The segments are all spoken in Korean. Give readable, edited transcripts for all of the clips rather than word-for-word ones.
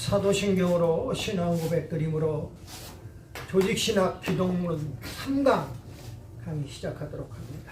사도신경으로 신앙 고백드림으로 조직신학 기독론 3강 강의 시작하도록 합니다.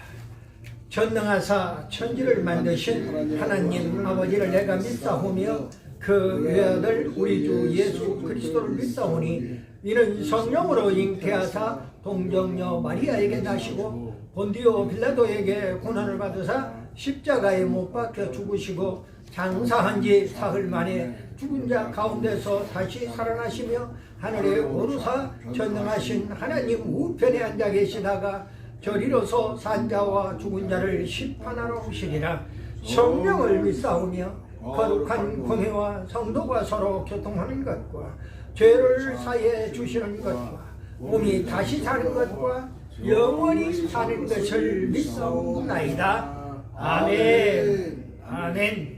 전능하사 천지를 만드신 하나님 아버지를 내가 믿사오며 그 외아들 우리 주 예수 그리스도를 믿사오니 이는 성령으로 잉태하사 동정녀 마리아에게 나시고 본디오 빌라도에게 고난을 받으사 십자가에 못 박혀 죽으시고 장사한 지 사흘 만에 죽은 자 가운데서 다시 살아나시며 하늘에 오르사 전능하신 하나님 우편에 앉아 계시다가 저리로서 산자와 죽은 자를 심판하러 오시리라. 성령을 믿사오며 거룩한 공회와 성도가 서로 교통하는 것과 죄를 사해 주시는 것과 몸이 다시 사는 것과 영원히 사는 것을 믿사옵나이다. 아멘. 아멘.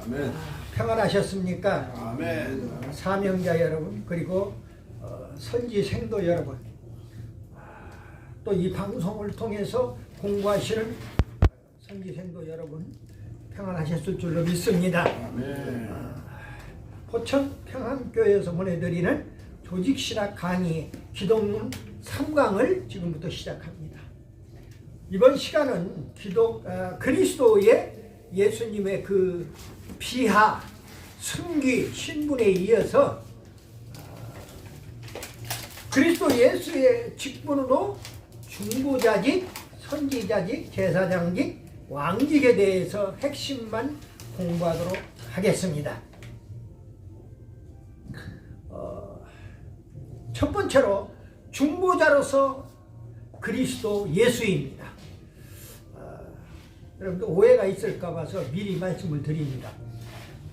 아멘. 평안하셨습니까? 아멘. 사명자 여러분, 그리고 선지 생도 여러분, 또 이 방송을 통해서 공부하시는 선지 생도 여러분, 평안하셨을 줄로 믿습니다. 아멘. 포천 평안교회에서 보내드리는 조직신학 강의 기독론 3강을 지금부터 시작합니다. 이번 시간은 그리스도의 예수님의 그 비하, 승기, 신분에 이어서 그리스도 예수의 직분으로 중보자직, 선지자직, 제사장직, 왕직에 대해서 핵심만 공부하도록 하겠습니다. 첫 번째로 중보자로서 그리스도 예수입니다. 여러분들 오해가 있을까 봐서 미리 말씀을 드립니다.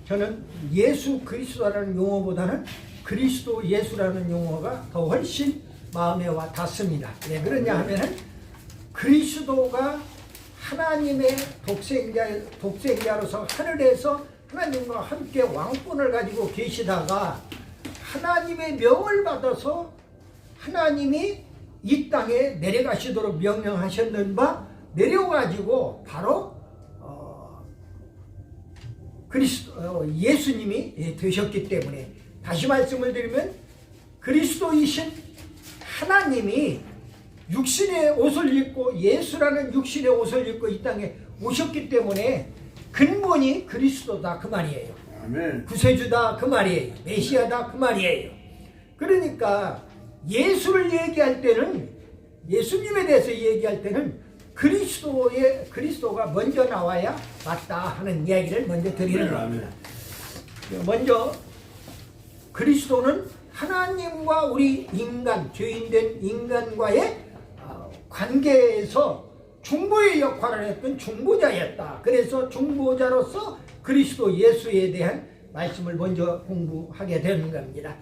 저는 예수 그리스도라는 용어보다는 그리스도 예수라는 용어가 더 훨씬 마음에 와 닿습니다. 왜 그러냐 하면은 그리스도가 하나님의 독생자로서 하늘에서 하나님과 함께 왕권을 가지고 계시다가 하나님의 명을 받아서 하나님이 이 땅에 내려가시도록 명령하셨는 바 내려가지고 바로 예수님이 되셨기 때문에, 다시 말씀을 드리면 그리스도이신 하나님이 육신의 옷을 입고, 예수라는 육신의 옷을 입고 이 땅에 오셨기 때문에 근본이 그리스도다 그 말이에요. 아멘. 구세주다 그 말이에요. 메시아다 그 말이에요. 그러니까 예수를 얘기할 때는, 예수님에 대해서 얘기할 때는 그리스도가 먼저 나와야 맞다 하는 이야기를 먼저 드리는 겁니다. 먼저 그리스도는 하나님과 우리 인간, 죄인된 인간과의 관계에서 중보의 역할을 했던 중보자였다. 그래서 중보자로서 그리스도 예수에 대한 말씀을 먼저 공부하게 되는 겁니다.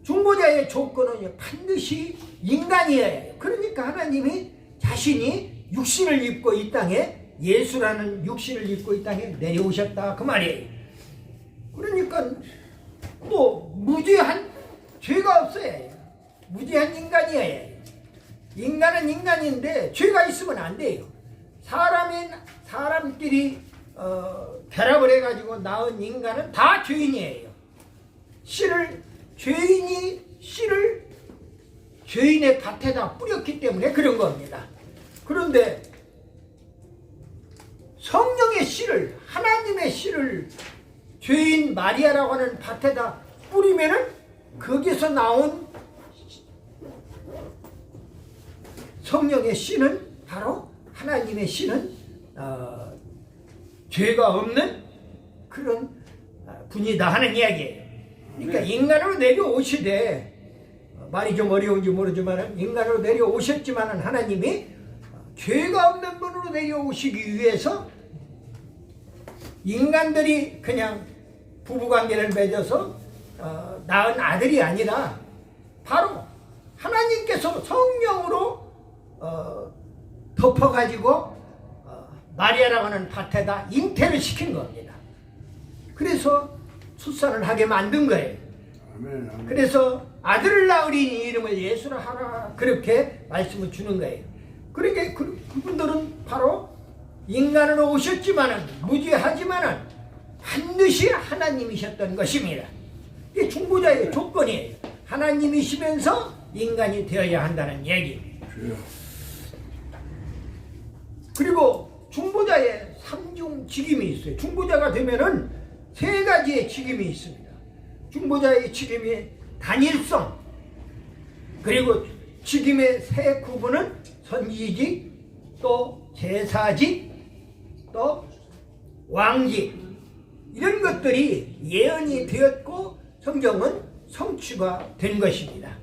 중보자의 조건은 반드시 인간이에요. 그러니까 하나님이 자신이 육신을 입고 이 땅에, 예수라는 육신을 입고 이 땅에 내려오셨다 그 말이에요. 그러니까 또 무죄한, 죄가 없어요. 무죄한 인간이에요. 인간은 인간인데 죄가 있으면 안 돼요. 사람끼리 결합을 해가지고 낳은 인간은 다 죄인이에요. 죄인이 씨를 죄인의 밭에다 뿌렸기 때문에 그런 겁니다. 그런데 성령의 씨를, 하나님의 씨를 죄인 마리아라고 하는 밭에다 뿌리면은 거기서 나온 성령의 씨는, 바로 하나님의 씨는 죄가 없는 그런 분이다 하는 이야기예요. 그러니까 인간으로 내려오시되, 말이 좀 어려운지 모르지만 인간으로 내려오셨지만 하나님이 죄가 없는 분으로 내려오시기 위해서 인간들이 그냥 부부관계를 맺어서 낳은 아들이 아니라 바로 하나님께서 성령으로 덮어가지고 마리아라고 하는 밭에다 잉태를 시킨 겁니다. 그래서 출산을 하게 만든 거예요. 아멘, 아멘. 그래서 아들을 낳으리니 이름을 예수라 하라, 그렇게 말씀을 주는 거예요. 그러니까 그분들은 바로 인간으로 오셨지만은, 무죄하지만은 반드시 하나님이셨던 것입니다. 이게 중보자의 조건이에요. 하나님이시면서 인간이 되어야 한다는 얘기입니다. 주여. 그리고 중보자의 삼중 직임이 있어요. 중보자가 되면은 세 가지의 직임이 있습니다. 중보자의 직임이 단일성, 그리고 직임의 세 구분은 선지직, 또 제사직, 또 왕직, 이런 것들이 예언이 되었고 성경은 성취가 된 것입니다.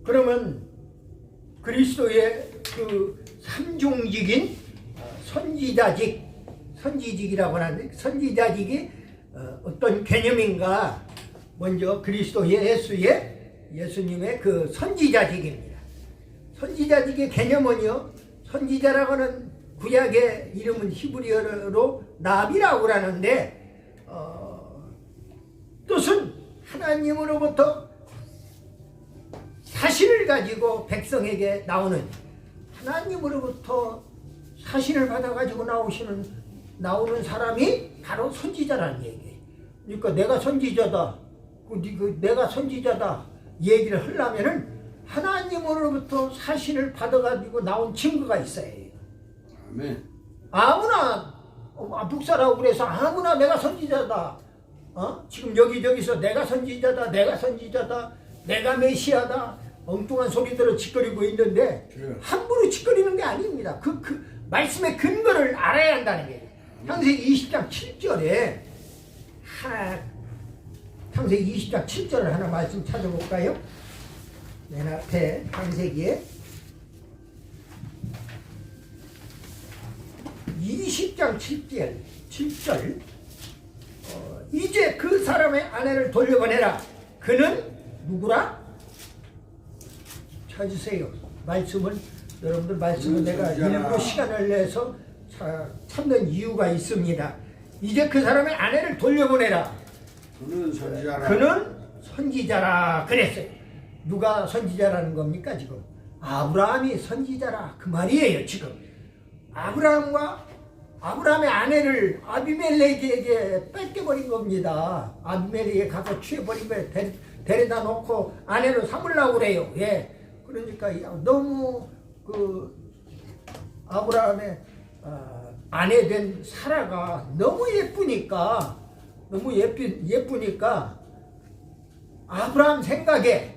그러면 그리스도의 그 삼중직인 선지직이라고 하는데, 선지자직이 어떤 개념인가? 먼저 그리스도 예수님의 그 선지자직입니다. 선지자직의 개념은요, 선지자라고 하는 구약의 이름은 히브리어로 나비라고 하는데, 뜻은 하나님으로부터 사실을 가지고 백성에게 나오는, 하나님으로부터 사실을 받아가지고 나오는 사람이 바로 선지자라는 얘기예요. 그러니까 내가 선지자다, 내가 선지자다 얘기를 하려면은 하나님으로부터 사실을 받아가지고 나온 증거가 있어야 해요. 아멘. 아무나 묵사라고 그래서 아무나 내가 선지자다, 지금 여기저기서 내가 선지자다, 내가 메시아다, 엉뚱한 소리들을 짓거리고 있는데 함부로 짓거리는 게 아닙니다. 그 말씀의 근거를 알아야 한다는 거예요. 창세기 20장 7절에 창세기 20장 7절을 하나 말씀 찾아볼까요? 맨 앞에 창세기에 20장 7절 이제 그 사람의 아내를 돌려보내라. 그는 누구라? 찾으세요. 여러분들 말씀은 내가 일부 시간을 내서 찾는 이유가 있습니다. 이제 그 사람의 아내를 돌려보내라. 그는 선지자라 그랬어요. 누가 선지자라는 겁니까 지금? 아브라함이 선지자라 그 말이에요. 지금 아브라함의 아내를 아비멜렉에게 뺏겨버린 겁니다. 아비멜렉에 가서 취해버리면 데려다 놓고 아내로 삼으려고 그래요. 예. 그러니까 너무 아브라함의 아내 된 사라가 너무 예쁘니까 아브라함 생각에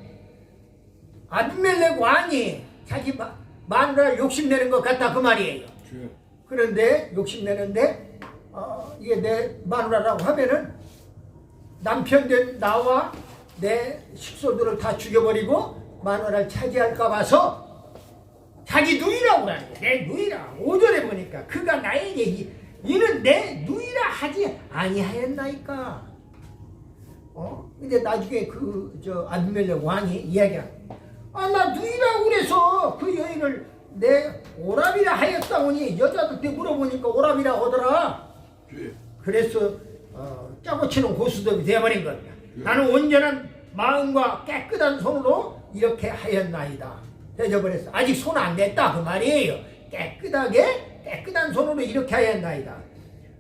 아비멜렉 왕이 자기 마누라를 욕심내는 것 같다 그 말이에요. 그런데 욕심내는데 이게 내 마누라라고 하면은 남편 된 나와 내 식소들을 다 죽여버리고 마누라를 차지할까 봐서 자기 누이라고 그러는 거야. 내 누이라. 5절에 보니까 그가 나에게 이는 내 누이라 하지 아니하였나이까. 근데 나중에 아비멜렉 왕이 이야기하는 나 누이라고 그래서 그 여인을 내 오라비라 하였다오니 여자들한테 물어보니까 오라비라 하더라. 그래서 짜고 치는 고수톱이 되어버린 겁니다. 나는 온전한 마음과 깨끗한 손으로 이렇게 하였나이다. 대접을했어. 아직 손 안 댔다 그 말이에요. 깨끗한 손으로 이렇게 하였나이다.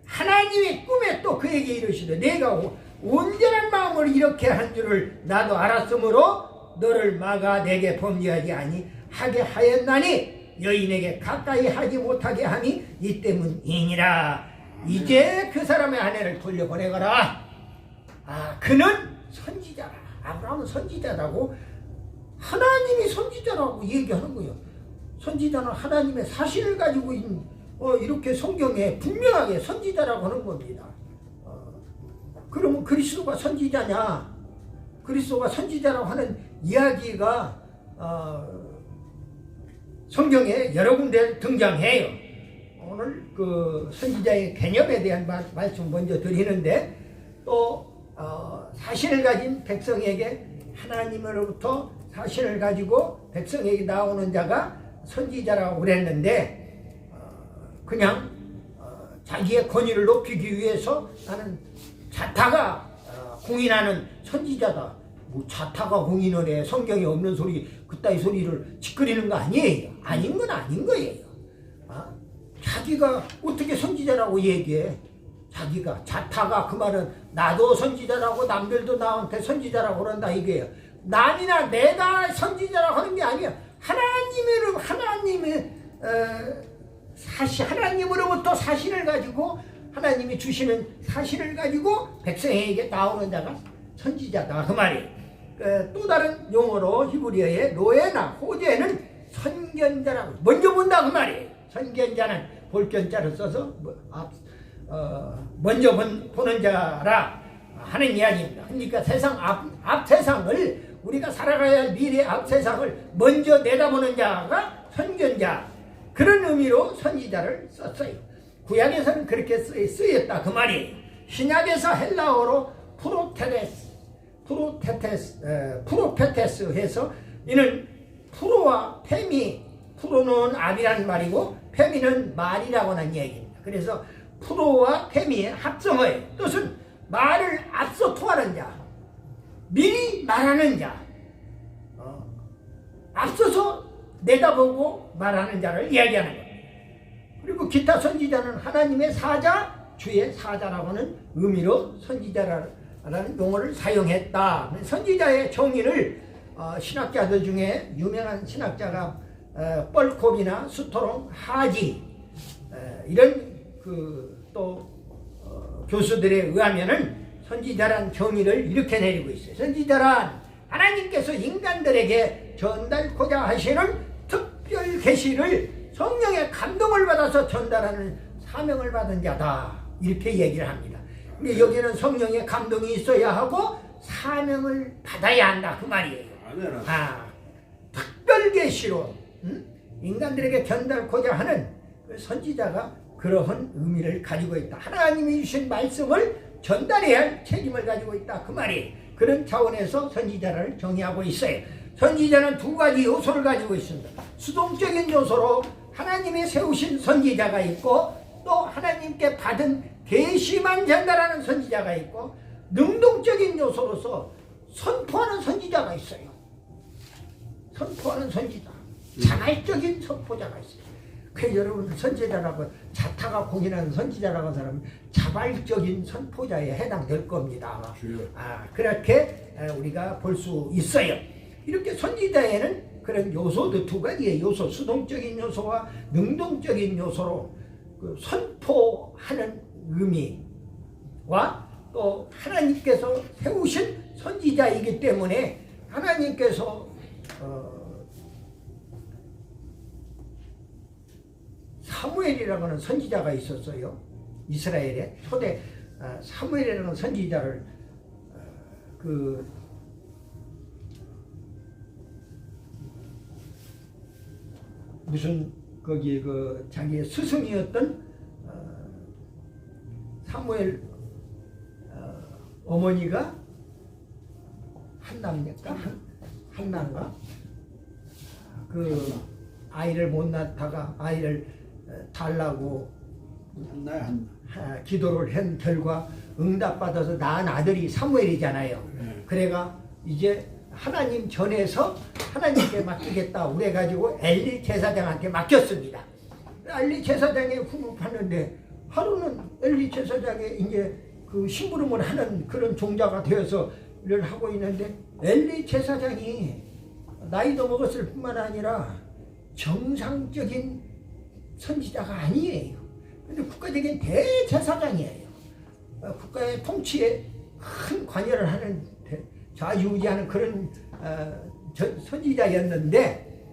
하나님의 꿈에 또 그에게 이르시되 내가 온전한 마음으로 이렇게 한 줄을 나도 알았으므로 너를 막아 내게 범죄하지 아니하게 하였나니 여인에게 가까이 하지 못하게 함이 이 때문이니라. 이제 그 사람의 아내를 돌려보내거라. 그는 선지자라. 아브라함은 선지자라고, 하나님이 선지자라고 얘기하는 거예요. 선지자는 하나님의 사실을 가지고 있는 이렇게 성경에 분명하게 선지자라고 하는 겁니다. 그러면 그리스도가 선지자냐? 그리스도가 선지자라고 하는 이야기가 성경에 여러 군데 등장해요. 오늘 그 선지자의 개념에 대한 말씀 먼저 드리는데, 또 사실을 가진 백성에게, 하나님으로부터 사실을 가지고 백성에게 나오는 자가 선지자라고 그랬는데, 그냥 자기의 권위를 높이기 위해서 나는 자타가 공인하는 선지자다. 뭐 자타가 공인을 해. 성경에 없는 소리 그따위 소리를 짓거리는 거 아니에요. 아닌 건 아닌 거예요. 자기가 어떻게 선지자라고 얘기해. 자기가 자타가 그 말은 나도 선지자라고 남들도 나한테 선지자라고 그런다 이게요. 남이나 내가 선지자라고 하는 게 아니야. 하나님의 하나님으로부터 사실을 가지고 하나님이 주시는 사실을 가지고 백성에게 나오는 자가 선지자다 그 말이에요. 또 다른 용어로 히브리어의 로에나 호제는 선견자라고 먼저 본다 그 말이에요. 선견자는 볼견자를 써서 먼저 보는 자라 하는 이야기입니다. 그러니까 세상 앞 세상을 우리가 살아가야 할 미래 앞 세상을 먼저 내다보는 자가 선견자 그런 의미로 선지자를 썼어요. 구약에서는 그렇게 쓰였다 그 말이에요. 신약에서 헬라어로 프로페테스 해서 이는 프로와 페미 프로는 압이라는 말이고 페미는 말이라고 하는 얘기입니다. 그래서 프로와 페미의 합성어예요. 뜻은 말을 앞서 통하는 자, 미리 말하는 자, 앞서서 내다보고 말하는 자를 이야기하는 겁니다. 그리고 기타 선지자는 하나님의 사자, 주의 사자라고는 의미로 선지자라는 용어를 사용했다. 선지자의 정의를 신학자들 중에 유명한 신학자가 뻘콥이나 스토롱, 하지 이런 교수들에 의하면은 선지자란 정의를 이렇게 내리고 있어요. 선지자란 하나님께서 인간들에게 전달코자 하시는 특별 계시를 성령의 감동을 받아서 전달하는 사명을 받은 자다 이렇게 얘기를 합니다. 근데 여기는 성령의 감동이 있어야 하고 사명을 받아야 한다 그 말이에요. 특별 계시로 인간들에게 전달코자 하는 그 선지자가 그러한 의미를 가지고 있다. 하나님이 주신 말씀을 전달해야 할 책임을 가지고 있다 그 말이에요. 그런 차원에서 선지자를 정의하고 있어요. 선지자는 두 가지 요소를 가지고 있습니다. 수동적인 요소로 하나님이 세우신 선지자가 있고 또 하나님께 받은 계시만 전달하는 선지자가 있고 능동적인 요소로서 선포하는 선지자가 있어요. 선포하는 선지자, 자발적인 선포자가 있어요. 그 여러분 선지자라고 자타가 공인하는 선지자라고 하는 사람은 자발적인 선포자에 해당될 겁니다. 그렇게 우리가 볼 수 있어요. 이렇게 선지자에는 그런 요소도 두 가지의 요소, 수동적인 요소와 능동적인 요소로 그 선포하는 의미와 또 하나님께서 세우신 선지자이기 때문에 하나님께서 사무엘이라고 하는 선지자가 있었어요. 이스라엘에 초대 사무엘이라는 선지자를 무슨 거기 자기의 스승이었던 사무엘 어머니가 한나입니까? 한나인가? 그 아이를 못 낳다가 아이를 달라고 기도를 한 결과 응답받아서 낳은 아들이 사무엘이잖아요. 그래가 이제 하나님 전에서 하나님께 맡기겠다 그래가지고 엘리 제사장한테 맡겼습니다. 엘리 제사장에 훈육하는데 하루는 엘리 제사장에 이제 그 심부름을 하는 그런 종자가 되어서 일을 하고 있는데 엘리 제사장이 나이도 먹었을 뿐만 아니라 정상적인 선지자가 아니에요. 근데 국가적인 대제사장이에요. 국가의 통치에 큰 관여를 하는 좌지우지하는 그런 선지자였는데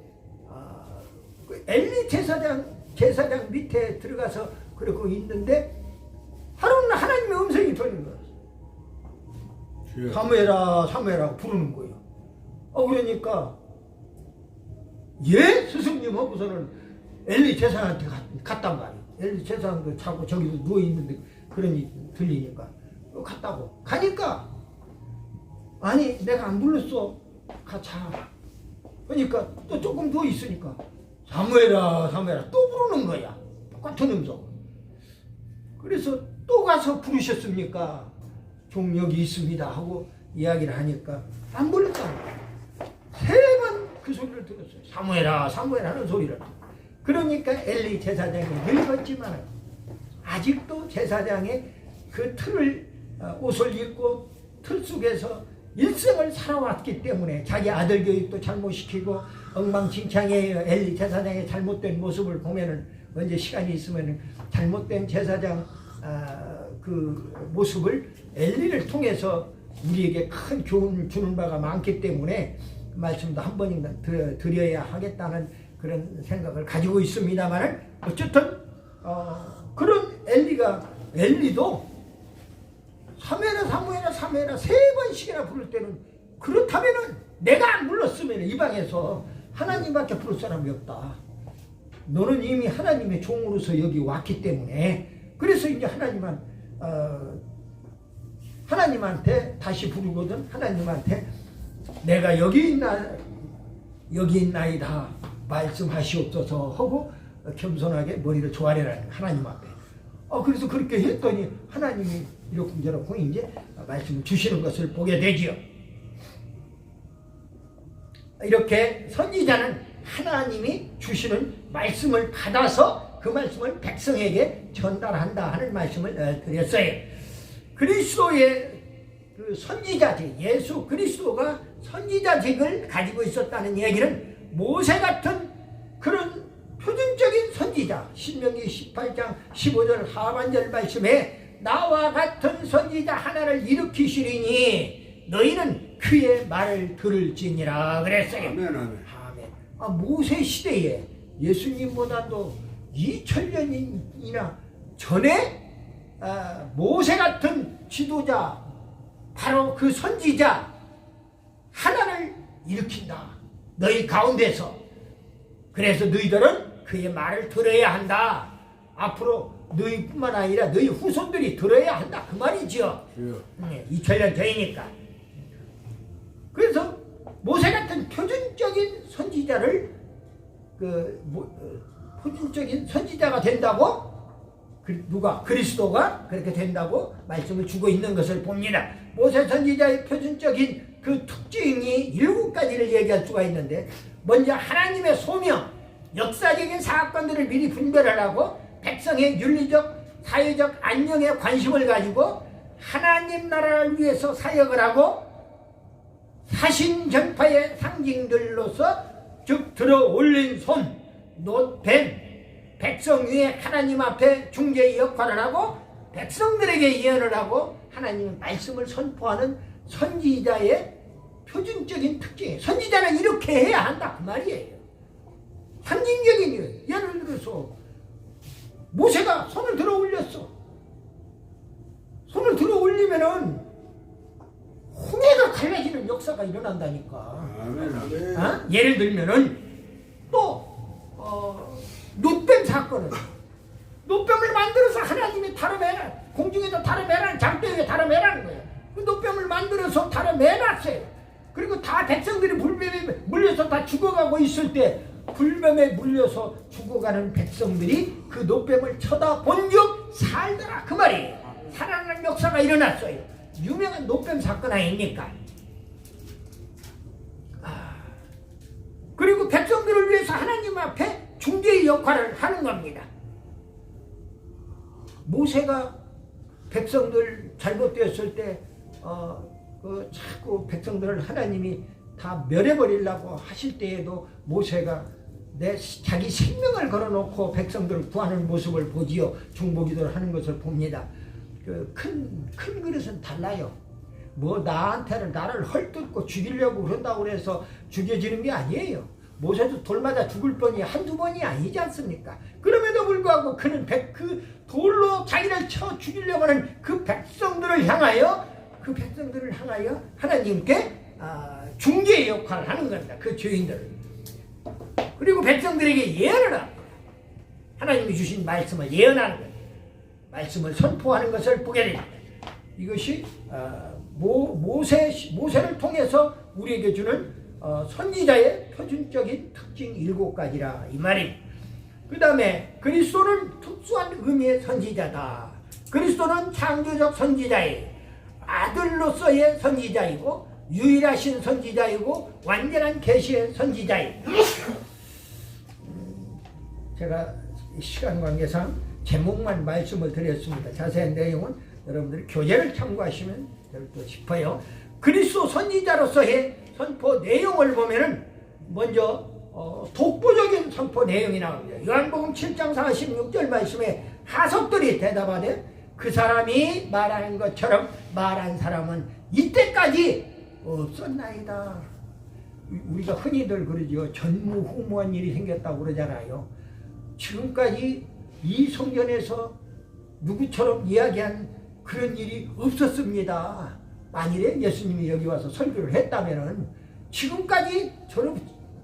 그 엘리 제사장 밑에 들어가서 그러고 있는데 하루는 하나님의 음성이 들리는 거예요. 사무엘아 사무엘아 부르는 거예요. 그러니까 예? 스승님 하고서는 엘리 제사장한테 갔단 말이에요. 엘리 제사장도 자고 저기도 누워있는데 그러니 들리니까 갔다고 가니까 아니 내가 안 불렀어 가자. 그러니까 또 조금 누워있으니까 사무엘아 사무엘아 또 부르는 거야. 똑같은 음성. 그래서 또 가서 부르셨습니까? 종력이 있습니다 하고 이야기를 하니까 안 불렀다. 3번 그 소리를 들었어요. 사무엘아 사무엘 하는 소리를. 그러니까 엘리 제사장이 늙었지만 아직도 제사장의 그 옷을 입고 틀 속에서 일생을 살아왔기 때문에 자기 아들 교육도 잘못시키고 엉망진창이에요. 엘리 제사장의 잘못된 모습을 보면은 언제 시간이 있으면 잘못된 제사장 그 모습을 엘리를 통해서 우리에게 큰 교훈을 주는 바가 많기 때문에 그 말씀도 한 번인가 드려야 하겠다는 그런 생각을 가지고 있습니다만 어쨌든 그런 엘리도 사무엘아 3번씩이나 부를 때는 그렇다면은 내가 안 불렀으면 이 방에서 하나님밖에 부를 사람이 없다. 너는 이미 하나님의 종으로서 여기 왔기 때문에 그래서 이제 하나님한테 다시 부르거든. 하나님한테 내가 여기 있나이다 말씀하시옵소서 하고 겸손하게 머리를 조아려라 하나님 앞에. 그래서 그렇게 했더니 하나님이 이렇고 이제 말씀을 주시는 것을 보게 되지요. 이렇게 선지자는 하나님이 주시는 말씀을 받아서 그 말씀을 백성에게 전달한다 하는 말씀을 드렸어요. 그리스도의 그 선지자직, 예수 그리스도가 선지자직을 가지고 있었다는 얘기는 모세 같은 그런 표준적인 선지자, 신명기 18장 15절 하반절 말씀에 나와 같은 선지자 하나를 일으키시리니 너희는 그의 말을 들을지니라 그랬어요. 아멘, 아멘. 모세 시대에 예수님보다도 2000년이나 전에 모세 같은 지도자, 바로 그 선지자 하나를 일으킨다. 너희 가운데서. 그래서 너희들은 그의 말을 들어야 한다. 앞으로 너희뿐만 아니라 너희 후손들이 들어야 한다. 그 말이죠. 2000년 전이니까. 그래서 모세 같은 표준적인 선지자를 표준적인 선지자가 된다고 누가 그리스도가 그렇게 된다고 말씀을 주고 있는 것을 봅니다. 모세 선지자의 표준적인 그 특징이 7가지를 얘기할 수가 있는데 먼저 하나님의 소명, 역사적인 사건들을 미리 분별하라고 백성의 윤리적, 사회적 안녕에 관심을 가지고 하나님 나라를 위해서 사역을 하고 사신 전파의 상징들로서 즉 들어 올린 손, 노뱀, 백성 위에 하나님 앞에 중재의 역할을 하고 백성들에게 예언을 하고 하나님의 말씀을 선포하는 선지자의 표준적인 특징이에요. 선지자는 이렇게 해야 한다 그 말이에요. 상징적인 이유. 예를 들어서 모세가 손을 들어 올렸어. 손을 들어 올리면은 홍해가 갈라지는 역사가 일어난다니까. 아멘. 예를 들면은 또 노뱀 사건은 노뱀을 만들어서 하나님이 다뤄매라, 공중에서 다뤄매라는 장대에 다뤄매라는 거예요. 그 노뱀을 만들어서 다뤄매놨어요. 그리고 다 백성들이 불뱀에 물려서 다 죽어가고 있을 때 불뱀에 물려서 죽어가는 백성들이 그 노뱀을 쳐다본즉 살더라 그 말이에요. 살아나는 역사가 일어났어요. 유명한 노뱀 사건 아닙니까? 그리고 백성들을 위해서 하나님 앞에 중재의 역할을 하는 겁니다. 모세가 백성들 잘못되었을 때 자꾸 백성들을 하나님이 다 멸해버리려고 하실 때에도 모세가 자기 생명을 걸어놓고 백성들을 구하는 모습을 보지요. 중보기도를 하는 것을 봅니다. 큰 그릇은 달라요. 나한테는 나를 헐뜯고 죽이려고 그런다고 해서 죽여지는 게 아니에요. 모세도 돌마다 죽을 뻔이 한두 번이 아니지 않습니까? 그럼에도 불구하고 그는 그 돌로 자기를 쳐 죽이려고 하는 그 백성들을 향하여 하나님께 중재의 역할을 하는 겁니다. 그 죄인들을. 그리고 백성들에게 예언을 합니다. 하나님이 주신 말씀을 예언하는 겁니다. 말씀을 선포하는 것을 보게 됩니다. 이것이 모세를 통해서 우리에게 주는 선지자의 표준적인 특징 7가지라 이 말입니다. 그 다음에 그리스도는 특수한 의미의 선지자다. 그리스도는 창조적 선지자예요. 아들로서의 선지자이고 유일하신 선지자이고 완전한 계시의 선지자이고, 제가 시간 관계상 제목만 말씀을 드렸습니다. 자세한 내용은 여러분들이 교재를 참고하시면 될 것 싶어요. 그리스도 선지자로서의 선포 내용을 보면은 먼저 독보적인 선포 내용이 나옵니다. 요한복음 7장 46절 말씀에 하석들이 대답하되 그 사람이 말하는 것처럼 말한 사람은 이때까지 없었나이다. 우리가 흔히들 그러죠. 전무후무한 일이 생겼다고 그러잖아요. 지금까지 이 성전에서 누구처럼 이야기한 그런 일이 없었습니다. 만일에 예수님이 여기 와서 설교를 했다면은 지금까지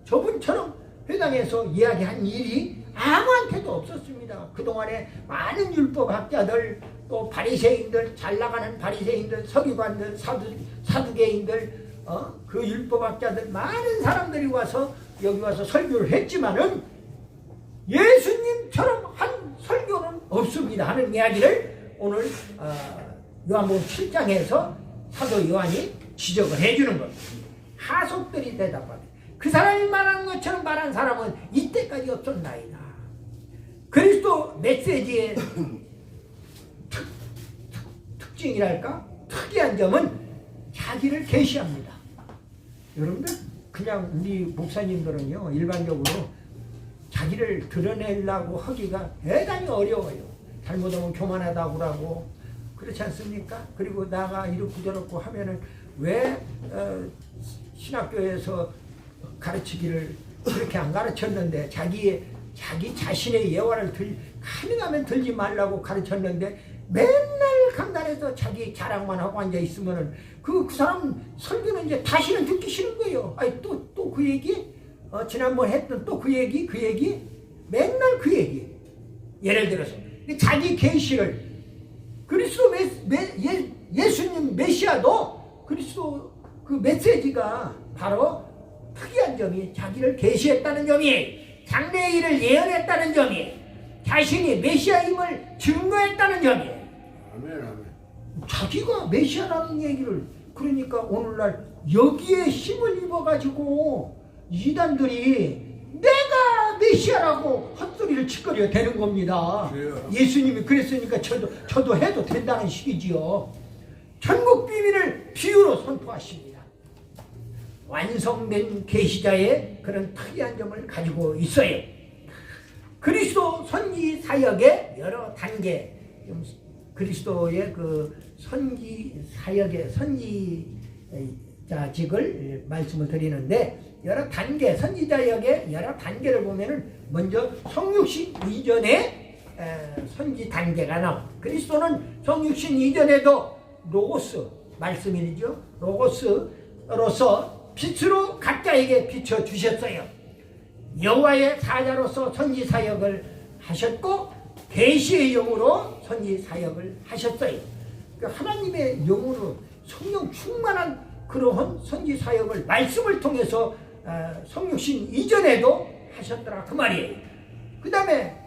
저분처럼 회당에서 이야기한 일이 아무한테도 없었습니다. 그동안에 많은 율법학자들, 또 바리새인들, 잘나가는 바리새인들, 서기관들, 사두개인들, 그 율법학자들 많은 사람들이 와서 여기 와서 설교를 했지만은 예수님처럼 한 설교는 없습니다 하는 이야기를 오늘 요한복음 7장에서 사도 요한이 지적을 해주는 겁니다. 하속들이 대답하되 그 사람이 말하는 것처럼 말한 사람은 이때까지 없었나이다. 그리스도 메시지의 특징이랄까? 특이한 점은 자기를 계시합니다. 여러분들 그냥 우리 목사님들은요 일반적으로 자기를 드러내려고 하기가 대단히 어려워요. 잘못하면 교만하다고 그러고 그렇지 않습니까? 그리고 나가 이렇고 저렇고 하면은 왜 신학교에서 가르치기를 그렇게 안 가르쳤는데 자기 자신의 예화를 가능하면 들지 말라고 가르쳤는데 맨날 강단에서 자기 자랑만 하고 앉아 있으면은 그 사람 설교는 이제 다시는 듣기 싫은 거예요. 아니 또 그 얘기? 지난번 했던 또 그 얘기? 맨날 그 얘기. 예를 들어서 자기 계시를 그리스도 예수님 메시아도 그리스도 그 메시지가 바로 특이한 점이 자기를 계시했다는 점이에요. 장래의 일을 예언했다는 점이에요. 자신이 메시아임을 증거했다는 점이에요. 아멘. 자기가 메시아라는 얘기를 그러니까 오늘날 여기에 힘을 입어가지고 이단들이 내가 메시아라고 헛소리를 짓거려 되는 겁니다. 예수님이 그랬으니까 저도 해도 된다는 식이지요. 천국 비밀을 비유로 선포하십니다. 완성된 계시자의 그런 특이한 점을 가지고 있어요. 그리스도 선지 사역의 여러 단계, 그리스도의 그 선지 사역의 선지자직을 말씀을 드리는데 여러 단계, 선지자역의 여러 단계를 보면은 먼저 성육신 이전에 선지 단계가 나옵니다. 그리스도는 성육신 이전에도 로고스 말씀이죠. 로고스로서 빛으로 각자에게 비춰 주셨어요. 여호와의 사자로서 선지 사역을 하셨고 계시의 영으로 선지 사역을 하셨어요. 하나님의 영으로 성령 충만한 그러한 선지 사역을 말씀을 통해서 성육신 이전에도 하셨더라 그 말이에요. 그 다음에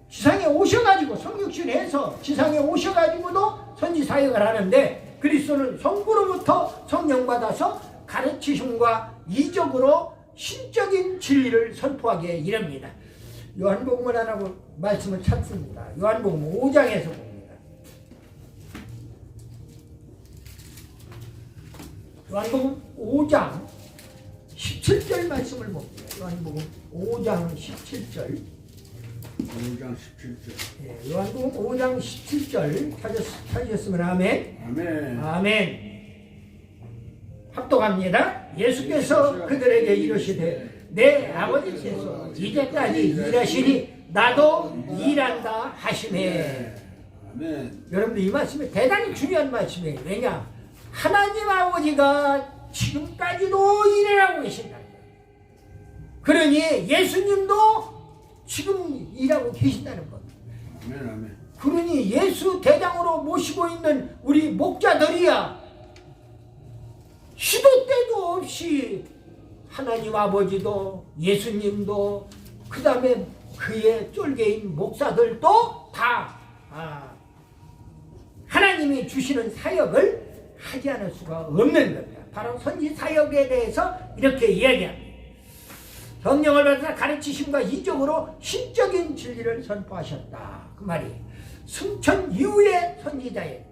지상에 오셔가지고 성육신에서 지상에 오셔가지고도 선지 사역을 하는데 그리스도는 성부로부터 성령 받아서 가르치심과 이적으로 신적인 진리를 선포하게 이릅니다. 요한복음을 안 하고 말씀을 찾습니다. 요한복음 5장에서 봅니다. 요한복음 5장 17절 말씀을 봅니다. 요한복음 5장 17절. 5장 17절. 예, 요한복음 5장 17절 찾으셨으면 아멘. 아멘. 합독합니다. 예수께서 그들에게 이르시되 내 아버지께서 이제까지 일하시니 나도 일한다 하시네. 아멘. 여러분들 이 말씀이 대단히 중요한 말씀이에요. 왜냐? 하나님 아버지가 지금까지도 일을 하고 계신다. 그러니 예수님도 지금 일하고 계신다는 것. 아멘. 그러니 예수 대장으로 모시고 있는 우리 목자들이야 시도 때도 없이 하나님 아버지도 예수님도 그 다음에 그의 쫄개인 목사들도 다 하나님이 주시는 사역을 하지 않을 수가 없는 겁니다. 바로 선지 사역에 대해서 이렇게 이야기합니다. 성령을 받아 가르치심과 이적으로 신적인 진리를 선포하셨다. 그 말이 승천 이후의 선지자에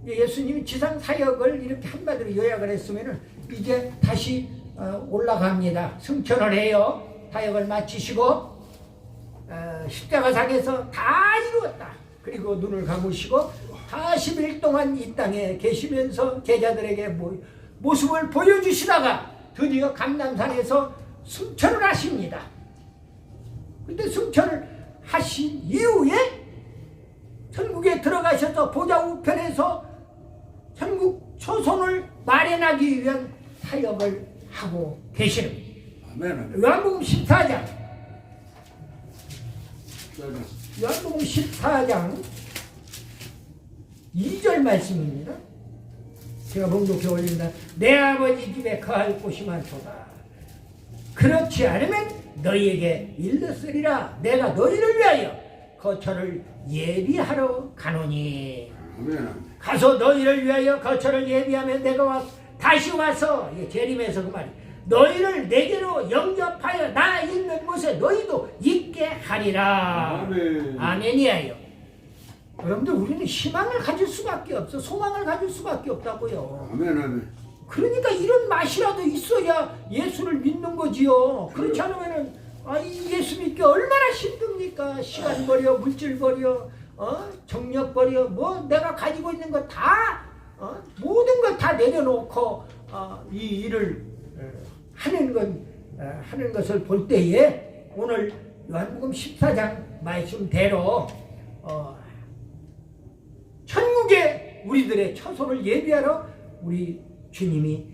예수님이 지상 사역을 이렇게 한마디로 요약을 했으면은 이제 다시 올라갑니다. 승천을 해요. 사역을 마치시고 십자가상에서 다 이루었다. 그리고 눈을 감으시고 40일 동안 이 땅에 계시면서 제자들에게 모습을 보여주시다가 드디어 감람산에서 승천을 하십니다. 근데 승천을 하신 이후에 천국에 들어가셔서 보좌 우편에서 천국 초선을 마련하기 위한 사역을 하고 계시는 아멘. 요한복음 14장 요한복음 14장 2절 말씀입니다. 제가 봉독해 올린다. 내 아버지 집에 거할 곳이 많도다. 그렇지 않으면 너희에게 일렀으리라. 내가 너희를 위하여 거처를 예비하러 가노니. 아멘. 가서 너희를 위하여 거처를 예비하면 내가 다시 와서 재림에서 그 말이 너희를 내게로 영접하여 나 있는 곳에 너희도 있게 하리라. 아멘. 아멘이에요. 여러분들 우리는 희망을 가질 수밖에 없어. 소망을 가질 수밖에 없다고요. 아멘. 아멘. 그러니까 이런 맛이라도 있어야 예수를 믿는 거지요. 그렇지 않으면은 이 예수 믿기 얼마나 힘듭니까? 시간 버려, 물질 버려, 정력 버려, 내가 가지고 있는 거 다 모든 걸 다 내려놓고 이 일을 하는 것을 볼 때에 오늘 요한복음 14장 말씀대로 천국에 우리들의 처소를 예비하러 우리 주님이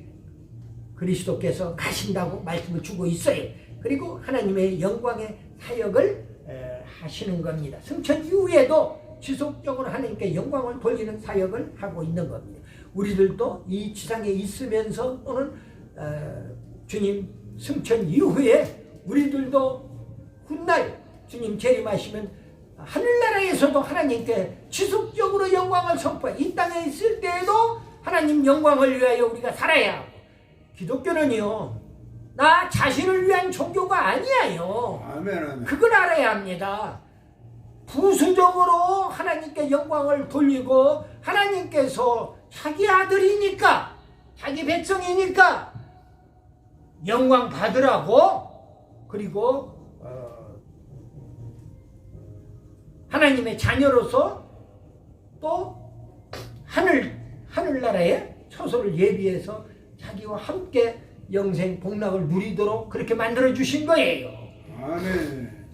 그리스도께서 가신다고 말씀을 주고 있어요. 그리고 하나님의 영광의 사역을 하시는 겁니다. 승천 이후에도 지속적으로 하나님께 영광을 돌리는 사역을 하고 있는 겁니다. 우리들도 이 지상에 있으면서 또는 주님 승천 이후에 우리들도 훗날 주님 재림하시면 하늘나라에서도 하나님께 지속적으로 영광을 선포해 이 땅에 있을 때에도 하나님 영광을 위하여 우리가 살아야 하고 기독교는요 나 자신을 위한 종교가 아니에요. 아멘. 아멘. 그걸 알아야 합니다. 부수적으로 하나님께 영광을 돌리고 하나님께서 자기 아들이니까 자기 백성이니까 영광 받으라고 그리고 하나님의 자녀로서 또 하늘나라에 처소를 예비해서 자기와 함께 영생 복락을 누리도록 그렇게 만들어 주신 거예요. 아멘.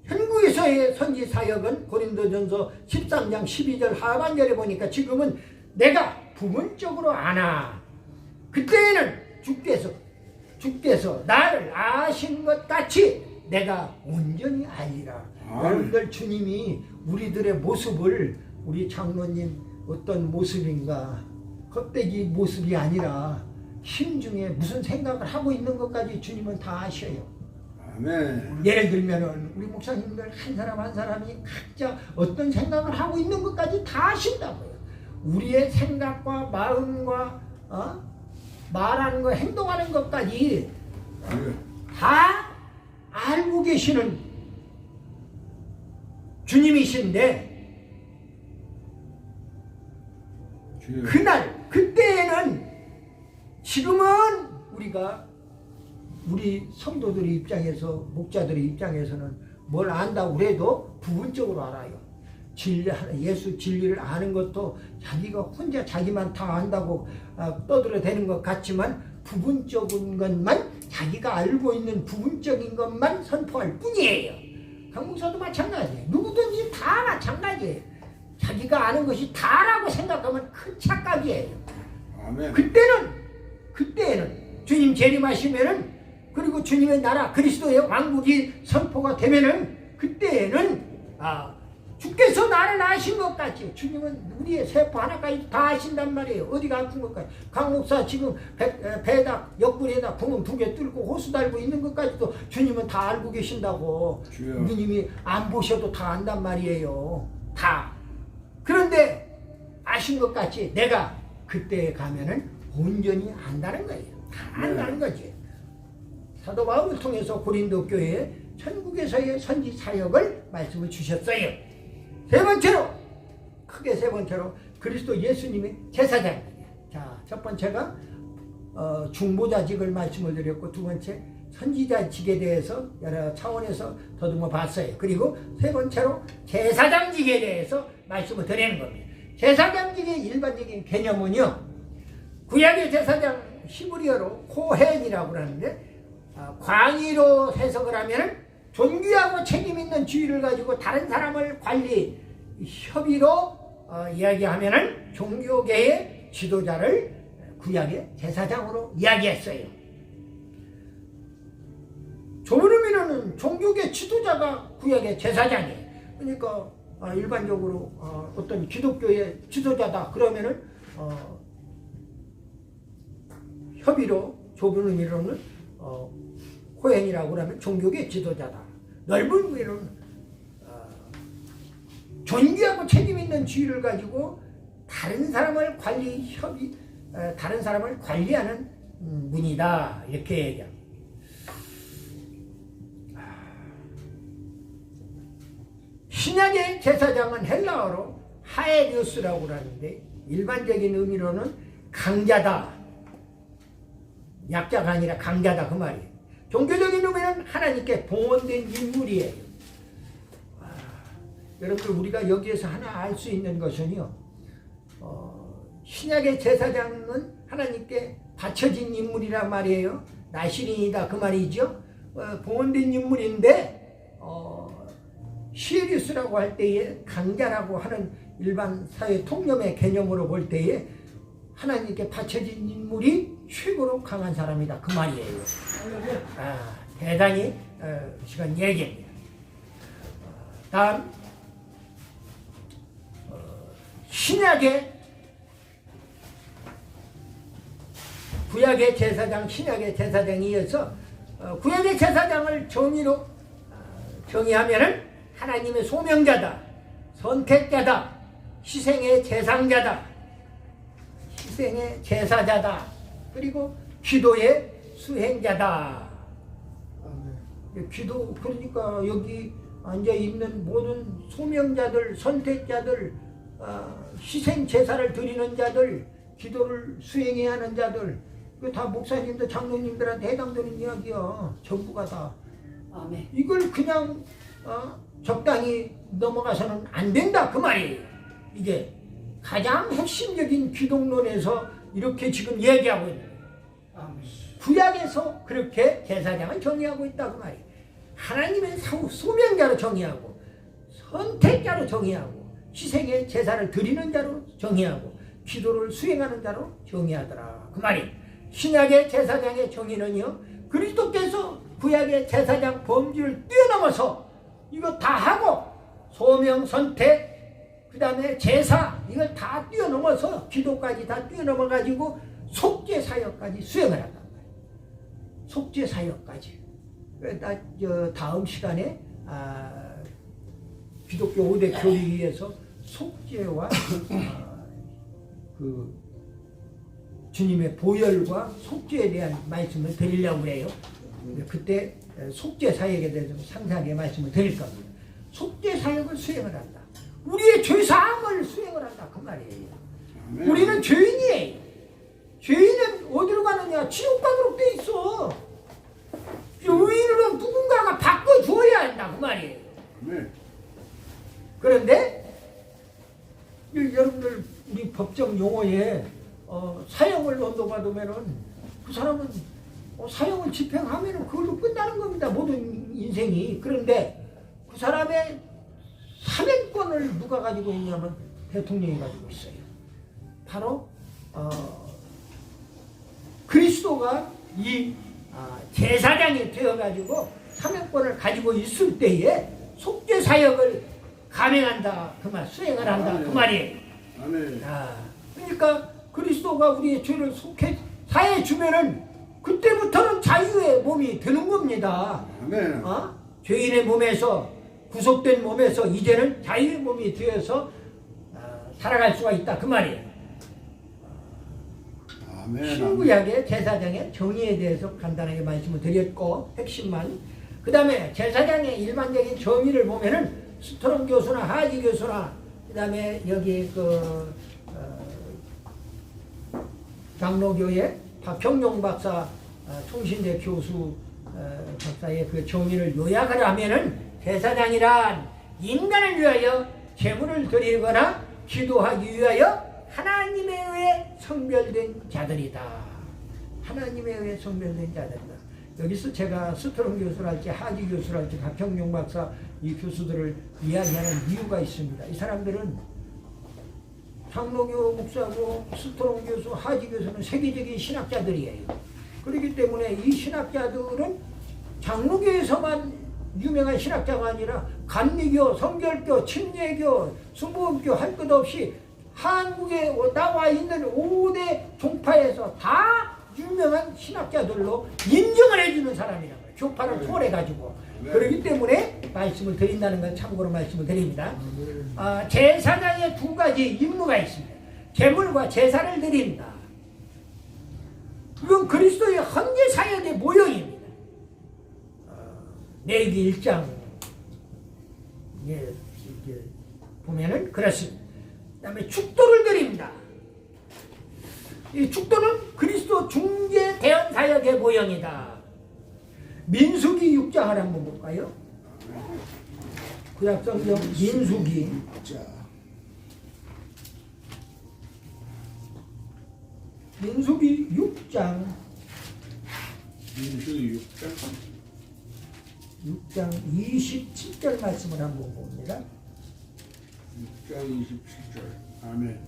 현구에서의 선지 사역은 고린도전서 13장 12절 하반절에 보니까 지금은 내가 부분적으로 아나 그때에는 주께서 나를 아신 것 같이 내가 온전히 알리라. 여러분들 주님이 우리들의 모습을 우리 장로님 어떤 모습인가 껍데기 모습이 아니라 심중에 무슨 생각을 하고 있는 것까지 주님은 다 아셔요. 아멘. 예를 들면은 우리 목사님들 한 사람 한 사람이 각자 어떤 생각을 하고 있는 것까지 다 아신다고요. 우리의 생각과 마음과 말하는 거 행동하는 것까지 다 알고 계시는 주님이신데 그때에는 지금은 우리 성도들의 입장에서 목자들의 입장에서는 뭘 안다고 그래도 부분적으로 알아요. 예수 진리를 아는 것도 자기가 혼자 자기만 다 안다고 떠들어대는 것 같지만 부분적인 것만 자기가 알고 있는 부분적인 것만 선포할 뿐이에요. 강목사도 마찬가지예요. 누구든지 다 마찬가지예요. 자기가 아는 것이 다라고 생각하면 큰 착각이에요. 아멘. 그때는 주님 재림하시면은 그리고 주님의 나라 그리스도의 왕국이 선포가 되면은 그때에는 주께서 나를 아신 것 같이 주님은 우리의 세포 하나까지 다 아신단 말이에요. 어디가 아픈 것까지. 강 목사 지금 배에다 옆구리에다 구멍 2개 뚫고 호수 달고 있는 것까지도 주님은 다 알고 계신다고. 누님이 안 보셔도 다 안단 말이에요. 다. 그런데 아신 것 같이 내가 그때 가면은 온전히 안다는 거예요. 다 안다는 거지. 사도 바울을 통해서 고린도 교회에 천국에서의 선지 사역을 말씀을 주셨어요. 세 번째로, 크게 세 번째로 그리스도 예수님의 제사장. 자, 첫 번째가 중보자직을 말씀을 드렸고, 두 번째 선지자직에 대해서 여러 차원에서 더듬어 봤어요. 그리고 세 번째로 제사장직에 대해서 말씀을 드리는 겁니다. 제사장직의 일반적인 개념은요, 구약의 제사장 히브리어로 코헨이라고 하는데, 광의로 해석을 하면 존귀하고 책임있는 지위를 가지고 다른 사람을 관리, 협의로 이야기하면 종교계의 지도자를 구약의 제사장으로 이야기했어요. 좁은 의미로는 종교계 지도자가 구약의 제사장이에요. 그러니까 일반적으로 어떤 기독교의 지도자다 그러면은 협의로, 좁은 의미로는 코헨이라고 하면 종교계 지도자다. 넓은 의미로는 존귀하고 책임있는 지위를 가지고 다른 사람을 다른 사람을 관리하는 분이다, 이렇게 얘기합니다. 신약의 제사장은 헬라어로 하에리우스라고 하는데, 일반적인 의미로는 강자다, 약자가 아니라 강자다, 그 말이에요. 종교적인 의미는 하나님께 봉헌된 인물이에요. 여러분들, 우리가 여기에서 하나 알 수 있는 것은요, 신약의 제사장은 하나님께 바쳐진 인물이란 말이에요. 나시린이다, 그 말이죠. 봉헌된 인물인데, 시리우스라고 할 때에 강자라고 하는 일반 사회 통념의 개념으로 볼 때에 하나님께 바쳐진 인물이 최고로 강한 사람이다, 그 말이에요. 대단히 시간 얘기입니다. 다음, 구약의 제사장, 신약의 제사장에 이어서 구약의 제사장을 정의로 정의하면은 하나님의 소명자다, 선택자다, 희생의 제상자다, 희생의 제사자다, 그리고 기도의 수행자다. 기도, 그러니까 여기 앉아 있는 모든 소명자들, 선택자들, 희생 제사를 드리는 자들, 기도를 수행해야 하는 자들, 그 다 목사님들, 장로님들한테 해당되는 이야기야. 전부가 다. 아멘. 이걸 그냥 적당히 넘어가서는 안 된다, 그 말이에요. 이게 가장 핵심적인 기독론에서 이렇게 지금 얘기하고 있는 거예요. 구약에서 그렇게 제사장을 정의하고 있다, 그 말이에요. 하나님의 소명자로 정의하고, 선택자로 정의하고, 희생의 제사를 드리는 자로 정의하고, 기도를 수행하는 자로 정의하더라, 그 말이에요. 신약의 제사장의 정의는요, 그리스도께서 구약의 제사장 범주를 뛰어넘어서 이거 다 하고, 소명, 선택, 그 다음에 제사, 이걸 다 뛰어넘어서 기도까지 다 뛰어넘어가지고 속죄 사역까지 수행을 한단 말이에요. 속죄 사역까지. 다음 시간에 기독교 5대 교리에서 속죄와 그 주님의 보혈과 속죄에 대한 말씀을 드리려고 해요. 그때 속죄 사역에 대해서 상세하게 말씀을 드릴 겁니다. 속죄 사역을 수행을 한다. 우리의 죄사함을 수행을 한다, 그 말이에요. 우리는 죄인이에요. 죄인은 어디로 가느냐? 지옥 가도록 돼 있어. 의인으로 누군가가 바꿔주어야 한다, 그 말이에요. 그런데 여러분들, 우리 법정 용어에 사형을 언도받으면은 그 사람은 사형을 집행하면은 그걸로 끝나는 겁니다, 모든 인생이. 그런데 그 사람의 사명권을 누가 가지고 있냐면 대통령이 가지고 있어요. 바로 그리스도가 이 제사장이 되어가지고 사명권을 가지고 있을 때에 속죄 사역을 감행한다, 그 말, 수행을 한다, 그 말이에요. 그러니까 그리스도가 우리의 죄를 사해 주면은 그때부터는 자유의 몸이 되는 겁니다. 죄인의 몸에서, 구속된 몸에서 이제는 자유의 몸이 되어서 살아갈 수가 있다 그 말이에요. 아멘. 신구약의 제사장의 정의에 대해서 간단하게 말씀을 드렸고 핵심만 그 다음에 제사장의 일반적인 정의를 보면은 스트롱 교수나 하지 교수나 그 다음에 여기 장로교의 박형용 박사 통신대 교수 박사의 그 정의를 요약을 하면은 제사장이란 인간을 위하여 제물을 드리거나 기도하기 위하여 하나님에 의해 성별된 자들이다. 하나님에 의해 성별된 자들이다. 여기서 제가 스트롱 교수랄지 하지 교수랄지 박형용 박사 이 교수들을 이야기하는 이유가 있습니다. 이 사람들은 장로교 목사고 스트롱 교수, 하지 교수는 세계적인 신학자들이에요. 그렇기 때문에 이 신학자들은 장로교에서만 유명한 신학자가 아니라 감리교, 성결교, 침례교, 순복음교 할 것 없이 한국에 나와 있는 5대 종파에서 다 유명한 신학자들로 인정을 해주는 사람이라고 해요. 교파를 초월해가지고. 그렇기 때문에 말씀을 드린다는 건 참고로 말씀을 드립니다. 제사장의 두 가지 임무가 있습니다. 제물과 제사를 드린다. 이건 그리스도의 헌재 사역의 모형입니다. 레위기 1장 보면은 그렇습니다. 그 다음에 축도를 드립니다. 이 축도는 그리스도 중재 대언 사역의 모형이다. 민수기 6장을 한번 볼까요? 구약성경 민수기 6장 6장 27절 말씀을 한번 봅니다. 6장 27절. 아멘.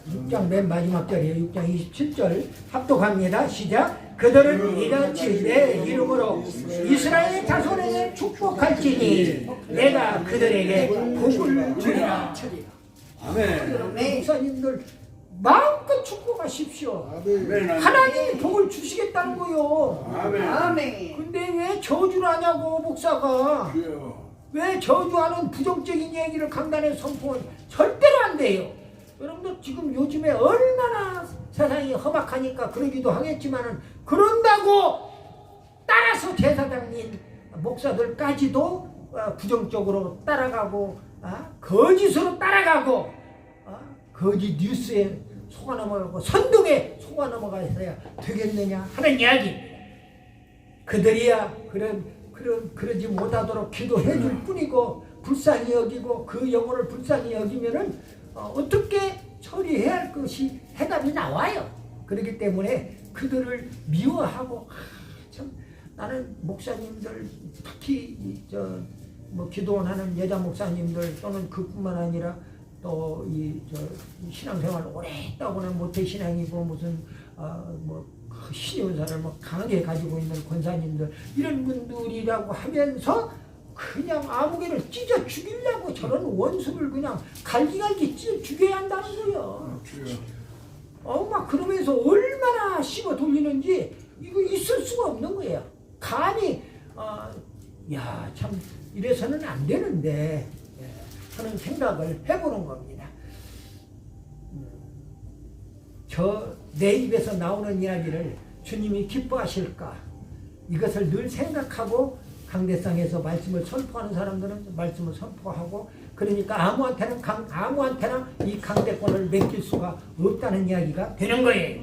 6장 맨 마지막 절이에요. 6장 27절 합독합니다. 시작. 그들은 이같이 내 이름으로 이스라엘 자손에게 축복할지니 내가 그들에게 복을 주리라. 아멘. 목사님들 마음껏 축복하십시오. 아멘. 하나님이 복을 주시겠다는 거요. 아멘. 근데 왜 저주를 하냐고 목사가. 주여. 왜 저주하는 부정적인 얘기를 강단에 선포는 절대로 안 돼요. 여러분들 지금 요즘에 얼마나 세상이 험악하니까 그러기도 하겠지만은 그런다고 따라서 제사장님 목사들까지도 부정적으로 따라가고 거짓으로 따라가고 거짓 뉴스에 속아 넘어가고 선동에 속아 넘어가서야 되겠느냐 하는 이야기입니다. 그들이야 그러지 못하도록 기도해 줄 뿐이고 불쌍히 여기고 그 영혼을 불쌍히 여기면은 어떻게 처리해야 할 것이 해답이 나와요. 그렇기 때문에 그들을 미워하고 참 나는 목사님들 특히 기도원하는 여자 목사님들 또는 그뿐만 아니라 또 신앙생활 오래 했다고는 모태신앙이고 무슨 신의원사를 강하게 가지고 있는 권사님들 이런 분들이라고 하면서 그냥 아무개를 찢어 죽이려고 저런 원수를 그냥 갈기갈기 찢어 죽여야 한다는 거예요. 막 그러면서 얼마나 씹어 돌리는지 이거 있을 수가 없는 거예요. 감히 참 이래서는 안 되는데 하는 생각을 해보는 겁니다. 내 입에서 나오는 이야기를 주님이 기뻐하실까 이것을 늘 생각하고 강대상에서 말씀을 선포하는 사람들은 말씀을 선포하고 그러니까 아무한테나 이 강대권을 맡길 수가 없다는 이야기가 되는 거예요.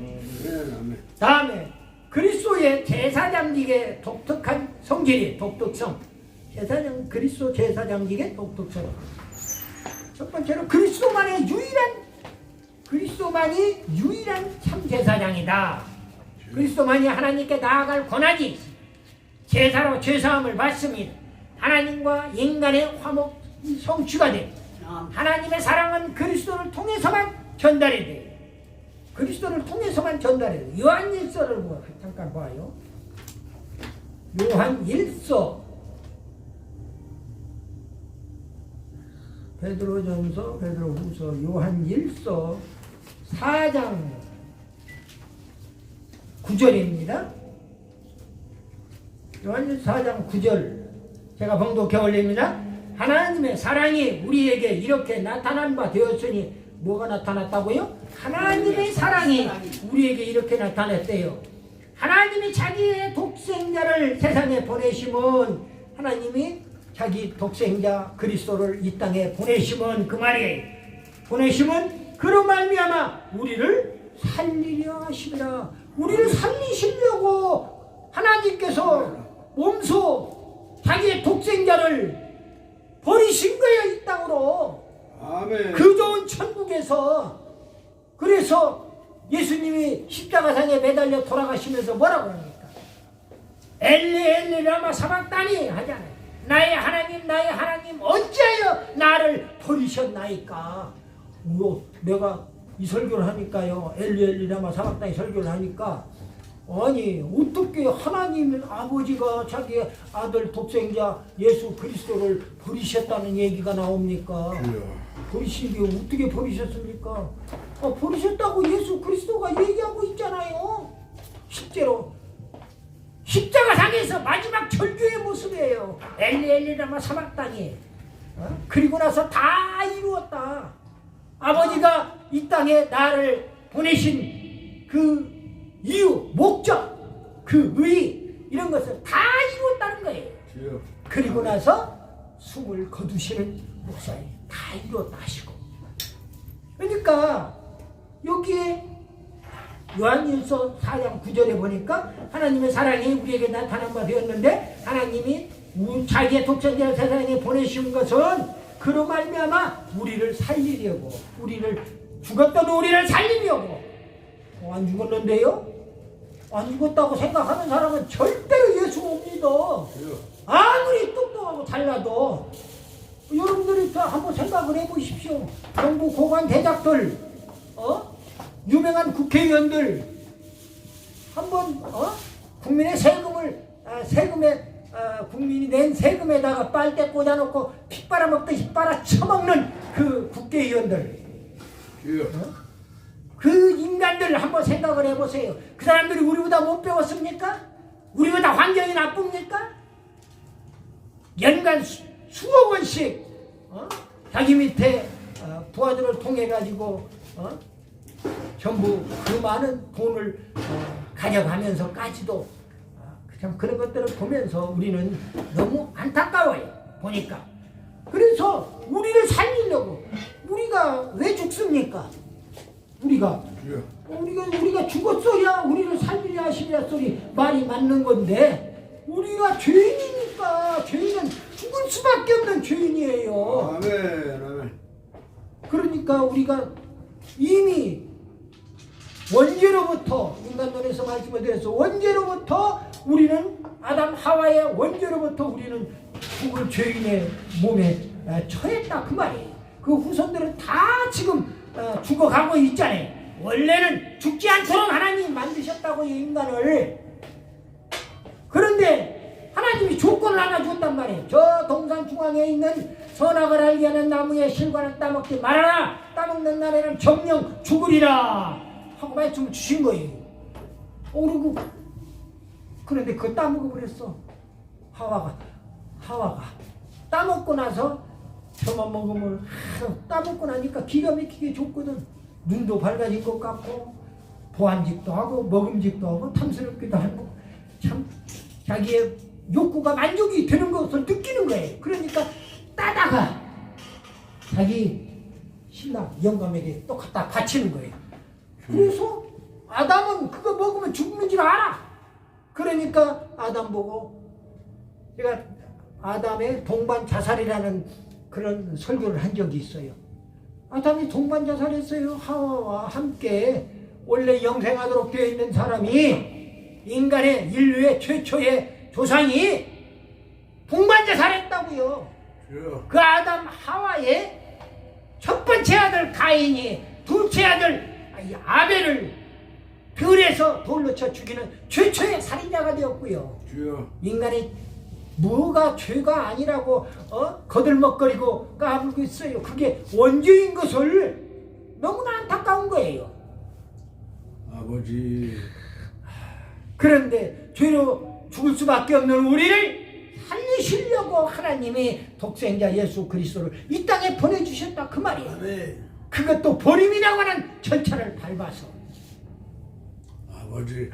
다음에 그리스도의 제사장직의 독특한 성질이 독특성. 그리스도 제사장직의 독특성. 첫 번째로 그리스도만이 유일한 참 제사장이다. 그리스도만이 하나님께 나아갈 권한이 제사로 죄사함을 받습니다. 하나님과 인간의 화목이 성취가 됩니다. 하나님의 사랑은 그리스도를 통해서만 전달이 돼요. 그리스도를 통해서만 전달이 돼요. 요한일서를 잠깐 봐요. 요한일서 베드로전서, 베드로후서, 요한일서 4장 9절입니다. 요한일서 4장 9절 제가 봉독해 올립니다. 하나님의 사랑이 우리에게 이렇게 나타난 바 되었으니 뭐가 나타났다고요? 하나님의 사랑이 우리에게 이렇게 나타났대요. 하나님이 자기의 독생자를 세상에 보내심은, 하나님이 자기 독생자 그리스도를 이 땅에 보내심은, 그 말이에요. 보내심은 그로 말미암아 우리를 살리려 하심이라. 우리를 살리시려고 하나님께서 몸소 자기의 독생자를 버리신 거예요, 이 땅으로. 아멘. 그 좋은 천국에서. 그래서 예수님이 십자가상에 매달려 돌아가시면서 뭐라고 합니까? 엘리 엘리 라마 사박다니 하잖아요. 나의 하나님 어찌하여 나를 버리셨나이까. 내가 이 설교를 하니까요, 엘리 엘리 라마 사박다니 설교를 하니까, 아니 어떻게 하나님 아버지가 자기 아들 독생자 예수 그리스도를 버리셨다는 얘기가 나옵니까? 버리신 게 어떻게 버리셨습니까? 버리셨다고 예수 그리스도가 얘기하고 있잖아요. 실제로 십자가상에서 마지막 절규의 모습이에요. 엘리 엘리 라마 사박다니. 그리고 나서 다 이루었다. 아버지가 이 땅에 나를 보내신 그 이유, 목적, 그 의, 이런 것을 다 이루었다는 거예요. 그리고 나서 숨을 거두시는 목사님, 다 이루었다 하시고. 그러니까 여기에 요한일서 4장 9절에 보니까 하나님의 사랑이 우리에게 나타난 바 되었는데, 하나님이 자기의 독생자를 세상에 보내신 것은 그로 말미암아 우리를 살리려고, 우리를 죽었던 우리를 살리려고. 안 죽었는데요? 안 죽었다고 생각하는 사람은 절대로 예수 못 믿어. 아무리 똑똑하고 잘나도. 여러분들이 한번 생각을 해보십시오. 정부 고관 대작들, 유명한 국회의원들, 한번 국민의 국민이 낸 세금에다가 빨대 꽂아놓고 피 빨아먹듯이 빨아쳐먹는 그 국회의원들, 그 인간들 한번 생각을 해보세요. 그 사람들이 우리보다 못 배웠습니까? 우리보다 환경이 나쁩니까? 연간 수억 원씩 자기 밑에 부하들을 통해 가지고 전부 그 많은 돈을 가져가면서까지도 참 그런 것들을 보면서 우리는 너무 안타까워요. 보니까. 그래서 우리를 살리려고. 우리가 왜 죽습니까? 우리가 죽었어야 우리를 살리려 하시냐 소리 말이 맞는 건데, 우리가 죄인이니까. 죄인은 죽을 수밖에 없는 죄인이에요. 아멘. 그러니까 우리가 이미 원죄로부터, 인간론에서 말씀을 드려서 원죄로부터 우리는, 아담 하와의 원죄로부터 우리는 죽을 죄인의 몸에 처했다, 그 말이에요. 그 후손들은 다 지금 죽어가고 있잖아요. 원래는 죽지 않도록 하나님이 만드셨다고요, 인간을. 그런데 하나님이 조건을 하나 줬단 말이에요. 저 동산 중앙에 있는 선악을 알게 하는 나무의 실과는 따먹지 말아라. 따먹는 날에는 정령 죽으리라 하고 말씀을 주신 거예요. 그리고 그런데 그거 따먹어버렸어. 하와가 따먹고 나서 저만 먹으면 따먹고 나니까 기가 막히게 좋거든. 눈도 밝아진 것 같고 보암직도 하고 먹음직도 하고 탐스럽기도 하고, 참 자기의 욕구가 만족이 되는 것을 느끼는 거예요. 그러니까 따다가 자기 신랑 영감에게 또 갖다 바치는 거예요. 그래서 아담은 그거 먹으면 죽는 줄 알아. 그러니까 아담 보고, 제가 아담의 동반 자살이라는 그런 설교를 한 적이 있어요. 아담이 동반 자살했어요. 하와와 함께. 원래 영생하도록 되어 있는 사람이, 인간의 인류의 최초의 조상이 동반 자살했다고요. 그 아담 하와의 첫 번째 아들 가인이 둘째 아들 아벨을 들에서 돌로 쳐 죽이는 최초의 살인자가 되었고요. 인간이 뭐가 죄가 아니라고 거들먹거리고 까불고 있어요. 그게 원죄인 것을 너무나 안타까운 거예요. 아버지. 그런데 죄로 죽을 수밖에 없는 우리를 살리시려고 하나님이 독생자 예수 그리스도를 이 땅에 보내주셨다, 그 말이에요. 아멘. 그것도 버림이라고 하는 절차를 밟아서. 아버지.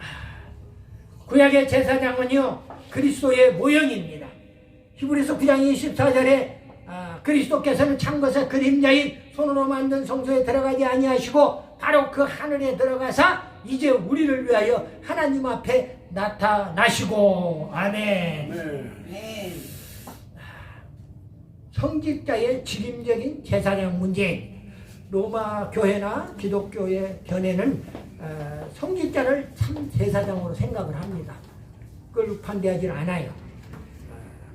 구약의 제사장은요 그리스도의 모형입니다. 히브리서 9장 24절에 그리스도께서는 찬 것의 그림자인 손으로 만든 성소에 들어가지 아니하시고 바로 그 하늘에 들어가서 이제 우리를 위하여 하나님 앞에 나타나시고. 아멘. 네. 성직자의 직임적인 제사장 문제. 로마 교회나 기독교의 견해는 성직자를 참 제사장으로 생각을 합니다. 그걸 반대하지 않아요.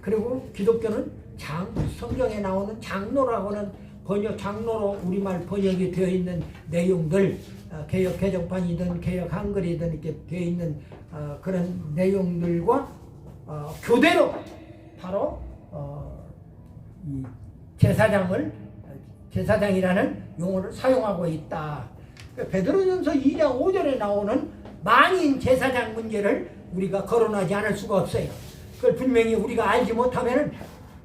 그리고 기독교는 성경에 나오는 장로라고는 장로로 우리말 번역이 되어 있는 내용들, 개역 개정판이든 개역 한글이든 이렇게 되어 있는 그런 내용들과 교대로 바로 이 제사장이라는 용어를 사용하고 있다. 베드로전서 2장 5절에 나오는 만인 제사장 문제를 우리가 거론하지 않을 수가 없어요. 그걸 분명히 우리가 알지 못하면은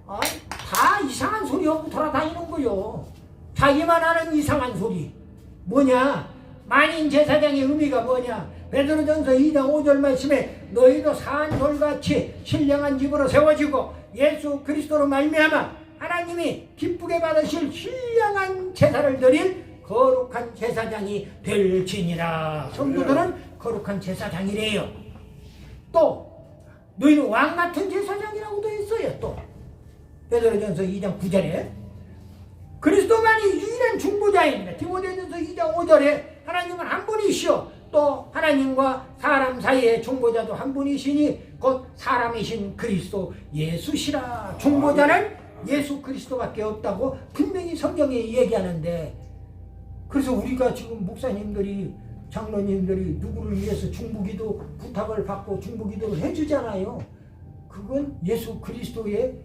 다 이상한 소리하고 돌아다니는 거요. 자기만 아는 이상한 소리. 뭐냐? 만인 제사장의 의미가 뭐냐? 베드로전서 2장 5절 말씀에 너희도 산 돌같이 신령한 집으로 세워지고 예수 그리스도로 말미암아 하나님이 기쁘게 받으실 신령한 제사를 드릴 거룩한 제사장이 될지니라. 성도들은 거룩한 제사장이래요. 또 너희는 왕같은 제사장이라고 되어 있어요. 또 베드로전서 2장 9절에 그리스도만이 유일한 중보자입니다. 디모데전서 2장 5절에 하나님은 한 분이시오. 또 하나님과 사람 사이의 중보자도 한 분이시니 곧 사람이신 그리스도 예수시라. 중보자는 예수 그리스도밖에 없다고 분명히 성경에 얘기하는데, 그래서 우리가 지금 목사님들이 장로님들이 누구를 위해서 중보기도 부탁을 받고 중보기도를 해주잖아요. 그건 예수 그리스도의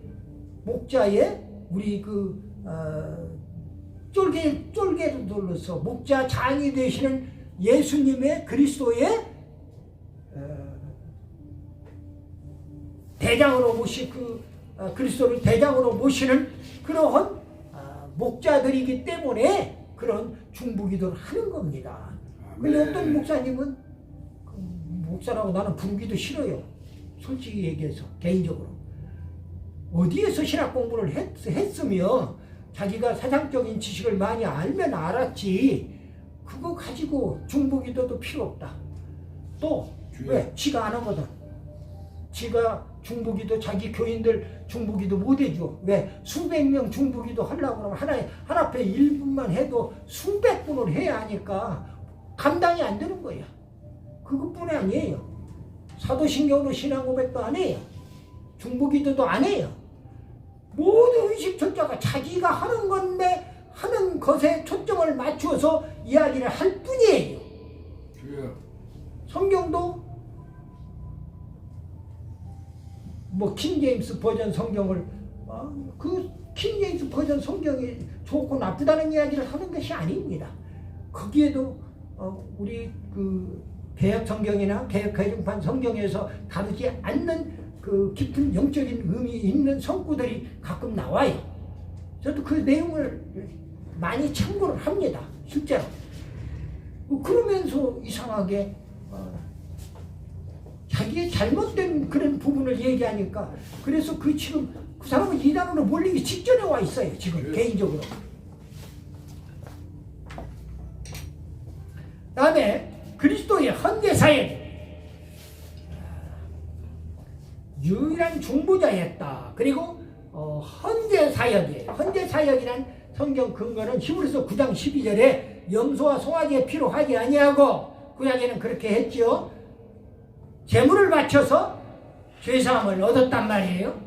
목자의 우리 쫄개를 둘러서 목자 장이 되시는 예수님의 그리스도의 대장으로 그리스도를 대장으로 모시는 그러한 목자들이기 때문에 그런 중보기도를 하는 겁니다. 근데 어떤 목사님은 목사라고 나는 부르기도 싫어요. 솔직히 얘기해서 개인적으로 어디에서 신학 공부를 했으며 자기가 사상적인 지식을 많이 알면 알았지 그거 가지고 중보기도도 필요 없다. 또 왜? 지가 안 하거든. 지가 중보기도 자기 교인들 중보기도 못 해줘. 왜? 수백 명 중보기도 하려고 그러면 한 앞에 1분만 해도 수백 분을 해야 하니까 감당이 안 되는 거야. 그것뿐이 아니에요. 사도신경도 신앙고백도 안 해요. 중보기도도 안 해요. 모든 의식 절차가 자기가 하는 건데 하는 것에 초점을 맞추어서 이야기를 할 뿐이에요. 성경도 킹제임스 버전 성경을 그 킹제임스 버전 성경이 좋고 나쁘다는 이야기를 하는 것이 아닙니다. 거기에도 우리 개역 성경이나 개역 개정판 성경에서 다루지 않는 그 깊은 영적인 의미 있는 성구들이 가끔 나와요. 저도 그 내용을 많이 참고를 합니다. 실제로. 그러면서 이상하게 자기의 잘못된 그런 부분을 얘기하니까 그래서 지금 그 사람은 이단으로 몰리기 직전에 와 있어요. 지금 개인적으로. 다음에 그리스도의 헌재사역 유일한 중보자였다. 그리고 헌재사역이에요. 헌재사역이란 성경 근거는 히브리서 9장 12절에 염소와 송아지의 피로 하지 아니하고 구약에는 그렇게 했지요. 제물을 바쳐서 죄사함을 얻었단 말이에요.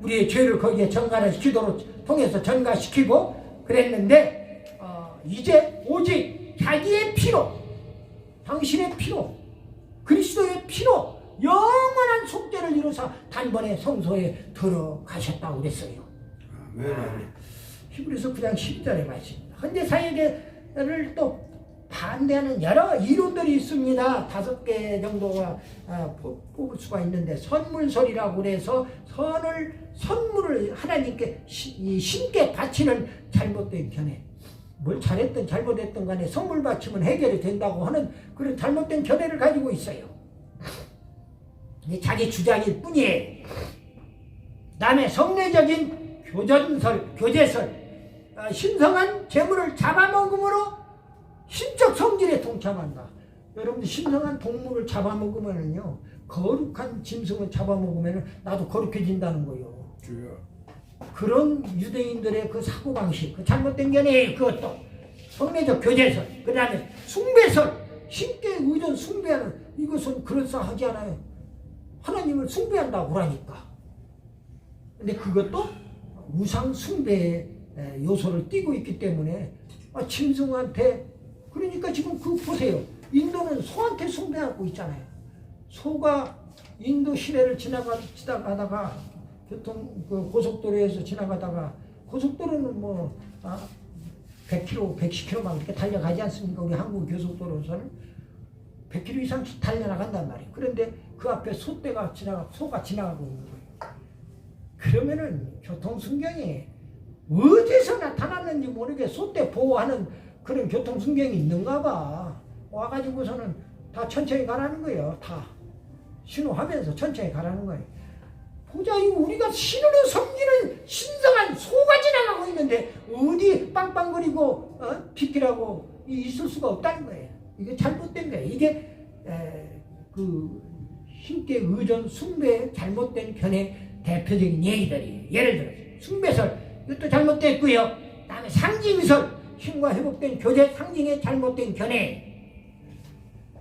우리의 죄를 거기에 기도로 통해서 전가시키고 그랬는데 이제 오직 자기의 피로, 당신의 피로, 그리스도의 피로 영원한 속죄를 이루사 단번에 성소에 들어가셨다고 그랬어요. 히브리서 9장 12절의 말씀입니다. 헌재 사역을 또 반대하는 여러 이론들이 있습니다. 5개 정도가 뽑을 수가 있는데 선물설이라고 그래서 선물을 하나님께 신께 바치는 잘못된 견해. 뭘 잘했든 잘못했든 간에 선물 바치면 해결이 된다고 하는 그런 잘못된 견해를 가지고 있어요. 이게 자기 주장일 뿐이에요. 다음에 성례적인 교제설, 신성한 재물을 잡아먹음으로 신적 성질에 동참한다. 여러분들 신성한 동물을 잡아먹으면은요, 거룩한 짐승을 잡아먹으면 나도 거룩해진다는 거예요. 주여. 그런 유대인들의 그 사고방식, 그 잘못된 견해예요. 그것도 성례적 교제설, 그 다음에 숭배설, 신께 의존 숭배하는, 이것은 그럴싸하지 않아요. 하나님을 숭배한다고 하니까. 근데 그것도 우상 숭배의 요소를 띠고 있기 때문에 짐승한테, 그러니까 지금 그 보세요. 인도는 소한테 숭배하고 있잖아요. 소가 인도 시내를 지나가다가 그 고속도로에서 지나가다가, 고속도로는 100km, 110km 막 이렇게 달려가지 않습니까? 우리 한국 고속도로에서는 100km 이상씩 달려나간단 말이에요. 그런데 그 앞에 소가 지나가고 있는 거예요. 그러면은 교통순경이 어디서 나타났는지 모르게 소떼 보호하는 그런 교통순경이 있는가 봐. 와가지고서는 다 천천히 가라는 거예요. 다 신호하면서 천천히 가라는 거예요. 보자, 이거 우리가 신으로 섬기는 신성한 소가 지나가고 있는데 어디 빵빵거리고 비키라고 있을 수가 없다는 거예요. 이게 잘못된 거예요. 이게 그 신께 의존 숭배의 잘못된 견해 대표적인 얘기들이에요. 예를 들어 숭배설, 이것도 잘못됐고요. 다음에 상징설, 신과 회복된 교제 상징의 잘못된 견해.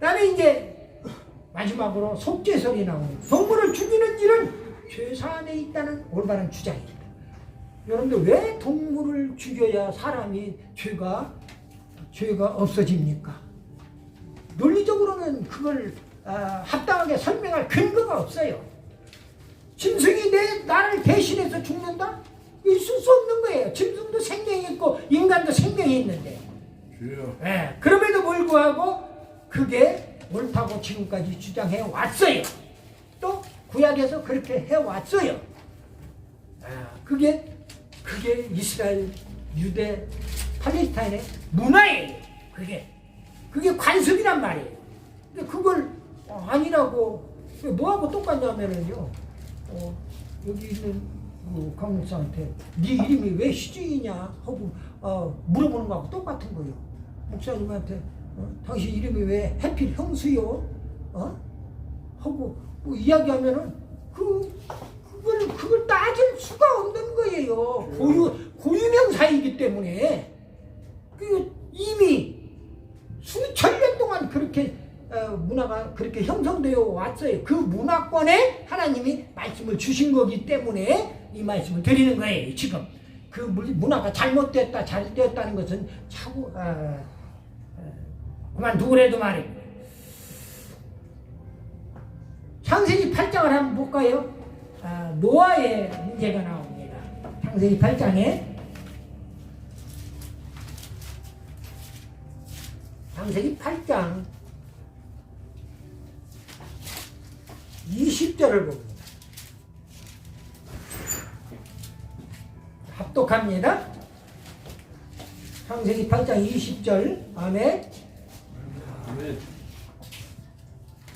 다음에 이제 마지막으로 속죄설이 나옵니다. 동물을 죽이는 일은 죄사함에 있다는 올바른 주장입니다. 여러분들, 왜 동물을 죽여야 사람이 죄가 없어집니까? 논리적으로는 그걸 합당하게 설명할 근거가 없어요. 짐승이 나를 대신해서 죽는다? 있을 수 없는 거예요. 짐승도 생명이 있고 인간도 생명이 있는데. 예, 그럼에도 불구하고 그게 옳다고 지금까지 주장해 왔어요. 또 구약에서 그렇게 해왔어요. 그게 이스라엘, 유대, 팔레스타인의 문화예요. 그게 관습이란 말이에요. 근데 그걸 아니라고, 뭐하고 똑같냐면은요, 여기 있는 그 강목사한테 네 이름이 왜 희중이냐 하고 물어보는 거하고 똑같은 거예요. 목사님한테 당신 이름이 왜 해필 형수요? 하고 뭐 이야기하면은 그걸 따질 수가 없는 거예요. 고유명사이기 때문에. 이미 수천 년 동안 그렇게 문화가 그렇게 형성되어 왔어요. 그 문화권에 하나님이 말씀을 주신 거기 때문에 이 말씀을 드리는 거예요. 지금 그 문화가 잘못됐다, 잘 되었다는 것은 차고 그만두고라도 말입니다. 창세기 8장을 한번 볼까요? 노아의 문제가 나옵니다. 창세기 8장에 창세기 8장 20절을 봅니다. 합독합니다. 창세기 8장 20절. 아멘.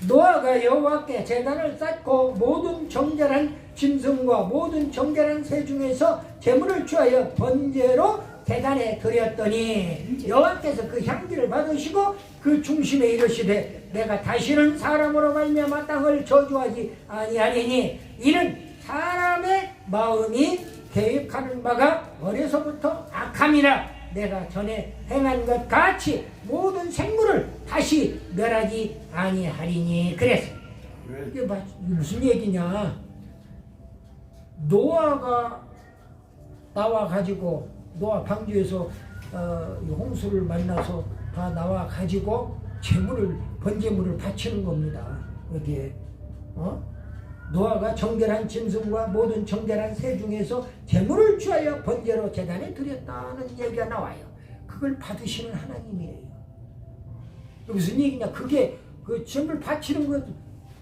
노아가 여호와께 제단을 쌓고 모든 정결한 짐승과 모든 정결한 새 중에서 제물을 취하여 번제로 제단에 드렸더니 여호와께서 그 향기를 받으시고 그 중심에 이르시되 내가 다시는 사람으로 말미암아 땅을 저주하지 아니하리니 이는 사람의 마음이 계획하는 바가 어려서부터 악함이라 내가 전에 행한 것 같이 모든 생물을 다시 멸하지 아니하리니. 그래서 이게 무슨 얘기냐? 노아가 나와가지고 노아 방주에서 홍수를 만나서 다 나와가지고 번제물을 바치는 겁니다. 여기에 노아가 정결한 짐승과 모든 정결한 새 중에서 제물을 취하여 번제로 제단에 드렸다는 얘기가 나와요. 그걸 받으시는 하나님이에요. 무슨 얘기냐? 그게 그 제물 바치는 것,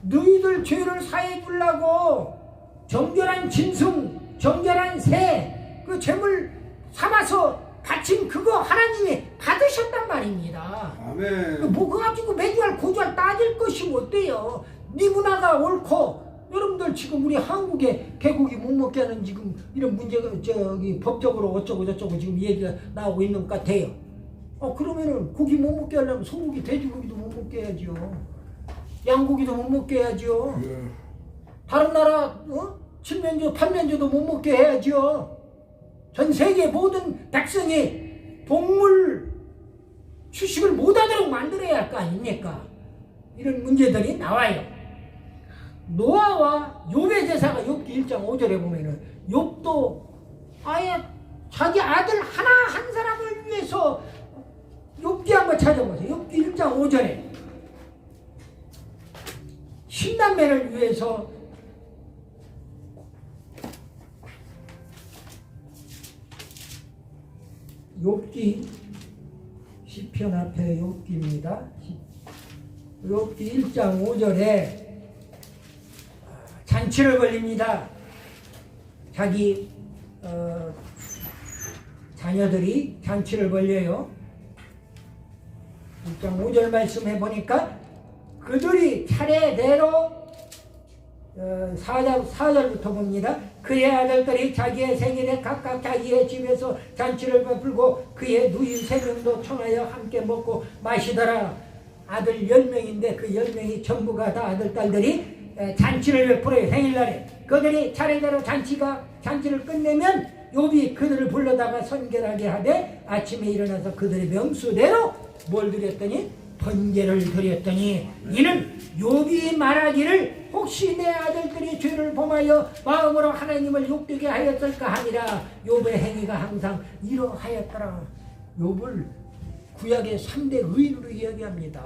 너희들 죄를 사해 주려고 정결한 짐승, 정결한 새, 그 제물 삼아서 바친 그거 하나님이 받으셨단 말입니다. 아멘. 뭐 그거 가지고 매주알 고주알 따질 것이 못 돼요. 네 문화가 옳고 여러분들 지금 우리 한국에 개고기 못 먹게 하는 지금 이런 문제가 저기 법적으로 어쩌고 저쩌고 지금 얘기가 나오고 있는 것 같아요. 그러면은 고기 못 먹게 하려면 소고기, 돼지고기도 못 먹게 해야죠. 양고기도 못 먹게 해야죠. 예. 다른 나라 칠면조, 팔면조도 못 먹게 해야죠. 전 세계 모든 백성이 동물 주식을 못하도록 만들어야 할 거 아닙니까? 이런 문제들이 나와요. 노아와 욥의 제사가 욥기 1장 5절에 보면은 욥도 아예 자기 아들 하나 한 사람을 위해서 욥기 한번 찾아보세요. 욥기 1장 5절에 신남매를 위해서 욥기 시편 앞에 욥기입니다. 욥기 1장 5절에 잔치를 벌립니다. 자기 자녀들이 잔치를 벌려요. 1장 5절 말씀해 보니까 그들이 차례대로 4절부터 봅니다. 그의 아들들이 자기의 생일에 각각 자기의 집에서 잔치를 베풀고 그의 누이 3명도 청하여 함께 먹고 마시더라. 아들 10명인데 그 10명이 전부가 다 아들, 딸들이 잔치를 베풀어요. 생일날에 그들이 차례대로 잔치를 끝내면 욥이 그들을 불러다가 선결하게 하되 아침에 일어나서 그들의 명수대로 뭘 드렸더니 번제를 드렸더니 이는 욥이 말하기를 혹시 내 아들들이 죄를 범하여 마음으로 하나님을 욕되게 하였을까 하니라. 욥의 행위가 항상 이러하였더라. 욥을 구약의 3대 의인으로 이야기합니다.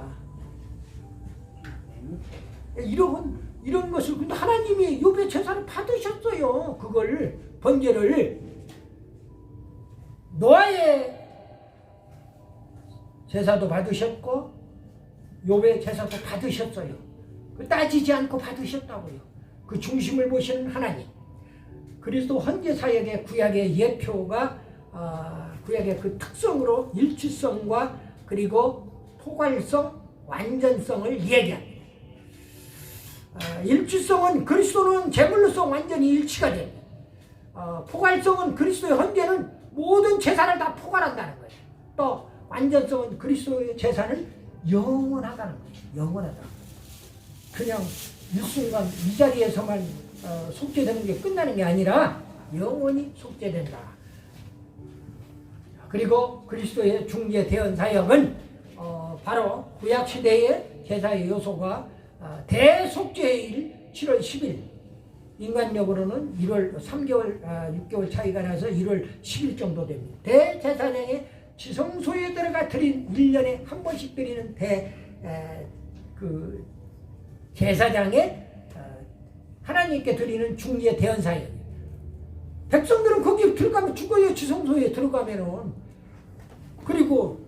이런 것을 근데 하나님이 욥의 제사를 받으셨어요. 그걸 번제를 노아의 제사도 받으셨고 욥의 제사도 받으셨어요. 따지지 않고 받으셨다고요. 그 중심을 보시는 하나님. 그리스도 헌재 사역의 구약의 예표가 구약의 그 특성으로 일치성과 그리고 포괄성, 완전성을 얘기합니다. 일치성은 그리스도는 제물로서 완전히 일치가 됩니다. 포괄성은 그리스도의 헌재는 모든 제사를 다 포괄한다는 거예요. 또 완전성은 그리스도의 제사는 영원하다는 거예요. 영원하다. 그냥 일순간 이 자리에서만 속죄되는 게 끝나는 게 아니라 영원히 속죄된다. 그리고 그리스도의 중재 대언 사역은 바로 구약 시대의 제사의 요소가 대속죄일 7월 10일 인간력으로는 1월 3개월 6개월 차이가 나서 1월 10일 정도 됩니다. 대제사장의 지성소에 들어가 드린 1년에 한 번씩 드리는 그 제사장의 하나님께 드리는 중재 대언 사역. 백성들은 거기 들어가면 죽어요. 지성소에 들어가면은. 그리고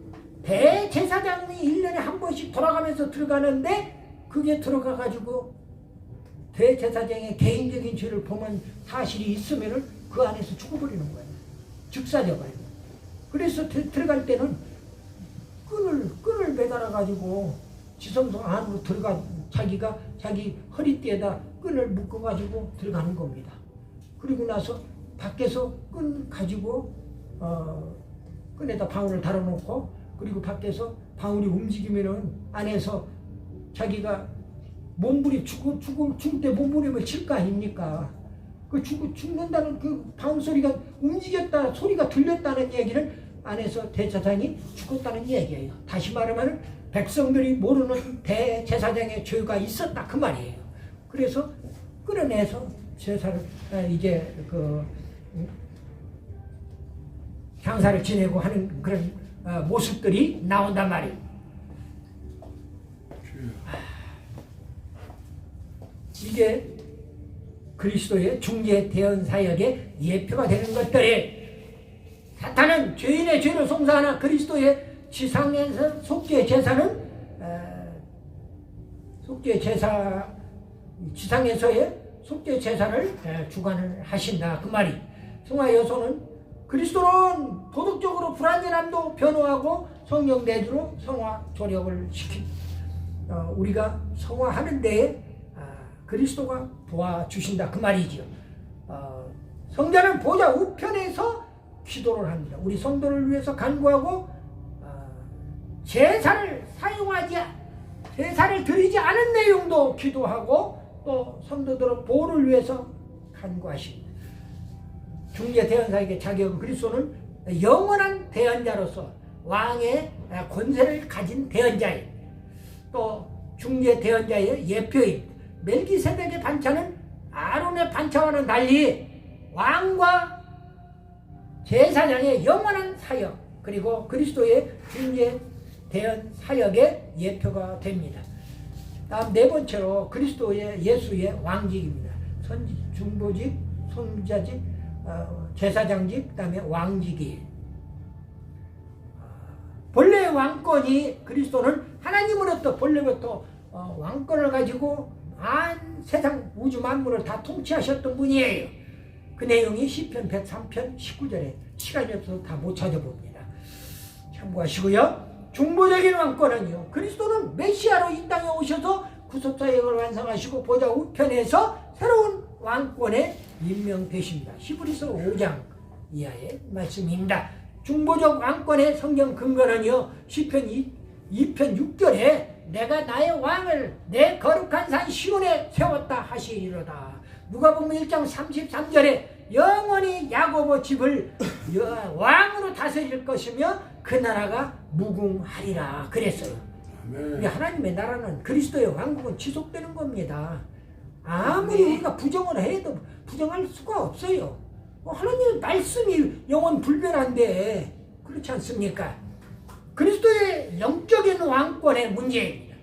대제사장이 1년에 한 번씩 돌아가면서 들어가는데 그게 들어가가지고 대제사장의 개인적인 죄를 범한 사실이 있으면은 그 안에서 죽어버리는 거예요. 즉사져가지고. 그래서 들어갈 때는 끈을 매달아가지고 지성소 안으로 들어가 자기가 자기 허리띠에다 끈을 묶어가지고 들어가는 겁니다. 그리고 나서 밖에서 끈 가지고 끈에다 방울을 달아놓고 그리고 밖에서 방울이 움직이면은 안에서 자기가 몸부림 죽을 때 몸부림을 칠 거 아닙니까? 그 죽는다는 그 방울 소리가 움직였다 소리가 들렸다는 얘기는 안에서 대제사장이 죽었다는 얘기예요. 다시 말하면 백성들이 모르는 대제사장의 죄가 있었다 그 말이에요. 그래서 끌어내서 제사를 이제 그 향사를 지내고 하는 그런 모습들이 나온단 말이에요. 이게 그리스도의 중재 대언 사역의 예표가 되는 것들이 사탄은 죄인의 죄를 송사하나 그리스도의 지상에서 속죄 제사는 속죄 제사 지상에서의 속죄 제사를 주관을 하신다 그 말이. 성화 여소는 그리스도는 도덕적으로 불완전함도 변호하고 성령 내주로 성화 조력을 시킵니다. 우리가 성화하는 데에 그리스도가 도와주신다 그 말이지요. 성자는 보좌 우편에서 기도를 합니다. 우리 성도를 위해서 간구하고 제사를 드리지 않은 내용도 기도하고 또 성도들의 보호를 위해서 간구하십니다. 중재 대언자에게 자격은 그리스도는 영원한 대언자로서 왕의 권세를 가진 대언자예요. 또 중재 대언자의 예표인 멜기세덱의 반차는 아론의 반차와는 달리 왕과 제사장의 영원한 사역 그리고 그리스도의 중재 대언 사역의 예표가 됩니다. 다음 네 번째로 그리스도의 예수의 왕직입니다. 선지, 중보직, 선지자직, 제사장직, 그다음에 왕직이에요. 본래의 왕권이 그리스도는 하나님으로부터 본래부터 왕권을 가지고 세상 우주 만물을 다 통치하셨던 분이에요. 그 내용이 시편 103편 19절에 시간이 없어서 다 못 찾아봅니다. 참고하시고요. 중보적인 왕권은요, 그리스도는 메시아로 이 땅에 오셔서 구속사역을 완성하시고 보좌 우편에서 새로운 왕권에 임명되십니다. 히브리서 5장 이하의 말씀입니다. 중보적 왕권의 성경 근거는요, 시편 2편 6절에 내가 나의 왕을 내 거룩한 산 시온에 세웠다 하시리로다. 누가복음 1장 33절에 영원히 야고보 집을 왕으로 다스릴 것이며 그 나라가 무궁하리라 그랬어요. 우리 하나님의 나라는 그리스도의 왕국은 지속되는 겁니다. 아무리 우리가 부정을 해도 부정할 수가 없어요. 하나님의 말씀이 영원 불변한데 그렇지 않습니까? 그리스도의 영적인 왕권의 문제입니다.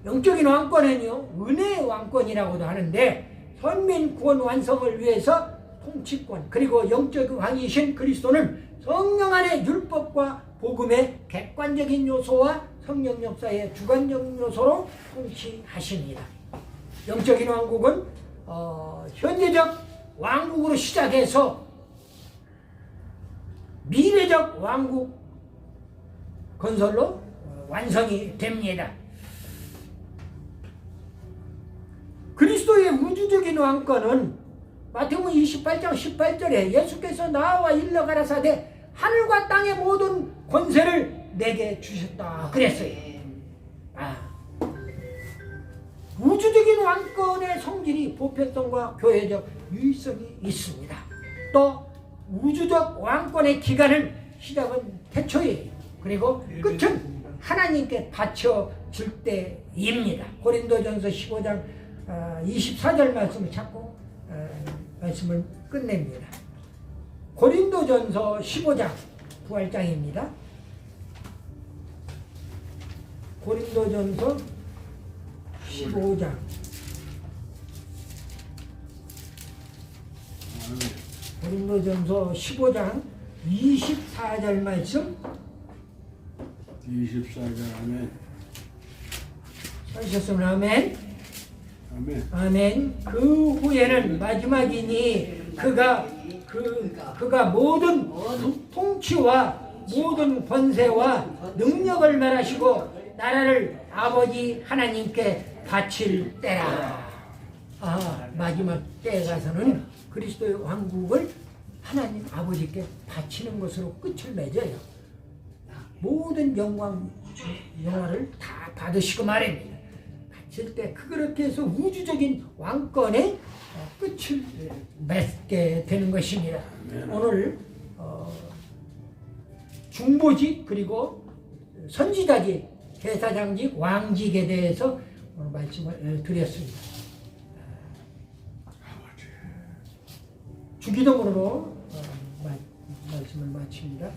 영적인 왕권은요, 은혜의 왕권이라고도 하는데 선민 구원 완성을 위해서 통치권 그리고 영적 왕이신 그리스도는 성령 안의 율법과 복음의 객관적인 요소와 성령 역사의 주관적 요소로 통치하십니다. 영적인 왕국은 현재적 왕국으로 시작해서 미래적 왕국 건설로 완성이 됩니다. 그리스도의 우주적인 왕권은 마태복음 28장 18절에 예수께서 나와 일러 가라사대 하늘과 땅의 모든 권세를 내게 주셨다 그랬어요. 우주적인 왕권의 성질이 보편성과 교회적 유의성이 있습니다. 또 우주적 왕권의 기간은 시작은 태초이에요. 그리고 끝은 하나님께 바쳐질 때입니다. 고린도전서 15장 24절 말씀을 찾고 말씀을 끝냅니다. 고린도전서 15장 부활장입니다. 고린도전서 15장 고린도전서 15장 24절 말씀 24절 아멘. 하셨으면 아멘. 아멘. 아멘. 그 후에는 마지막이니 그가 모든 통치와 모든 권세와 능력을 멸하시고 나라를 아버지 하나님께 바칠 때라. 마지막 때에 가서는 그리스도의 왕국을 하나님 아버지께 바치는 것으로 끝을 맺어요. 모든 영화를 다 받으시고 말입니다. 바칠 때 그렇게 해서 우주적인 왕권의 끝을 맺게 되는 것입니다. 오늘 중보직 그리고 선지자직, 제사장직, 왕직에 대해서 오늘 말씀을 드렸습니다. 주기도문으로 말씀을 마칩니다.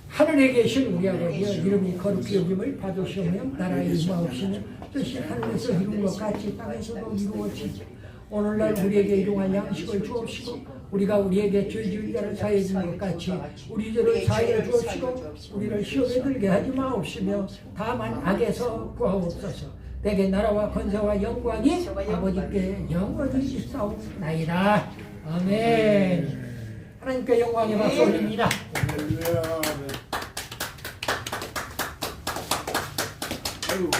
하늘에 계신 우리 아버지여, 이름이 거룩히 여김을 받으시오며 나라의 임하옵시며 뜻이 하늘에서 이룬 것 같이 땅에서도 이루어지지. 오늘날 우리에게 일용할 양식을 주옵시고 우리가 우리에게 죄 지은 자를 사해 준 것 같이 우리 죄를 사해 주옵시고 우리를 시험에 들게 하지 마옵시며 다만 악에서 구하옵소서. 내게 나라와 권세와 영광이 아버지께 영원히 있사옵나이다. 아멘. 하나님께 영광의 박수 올립니다. 할렐루야. 아멘. 아이고,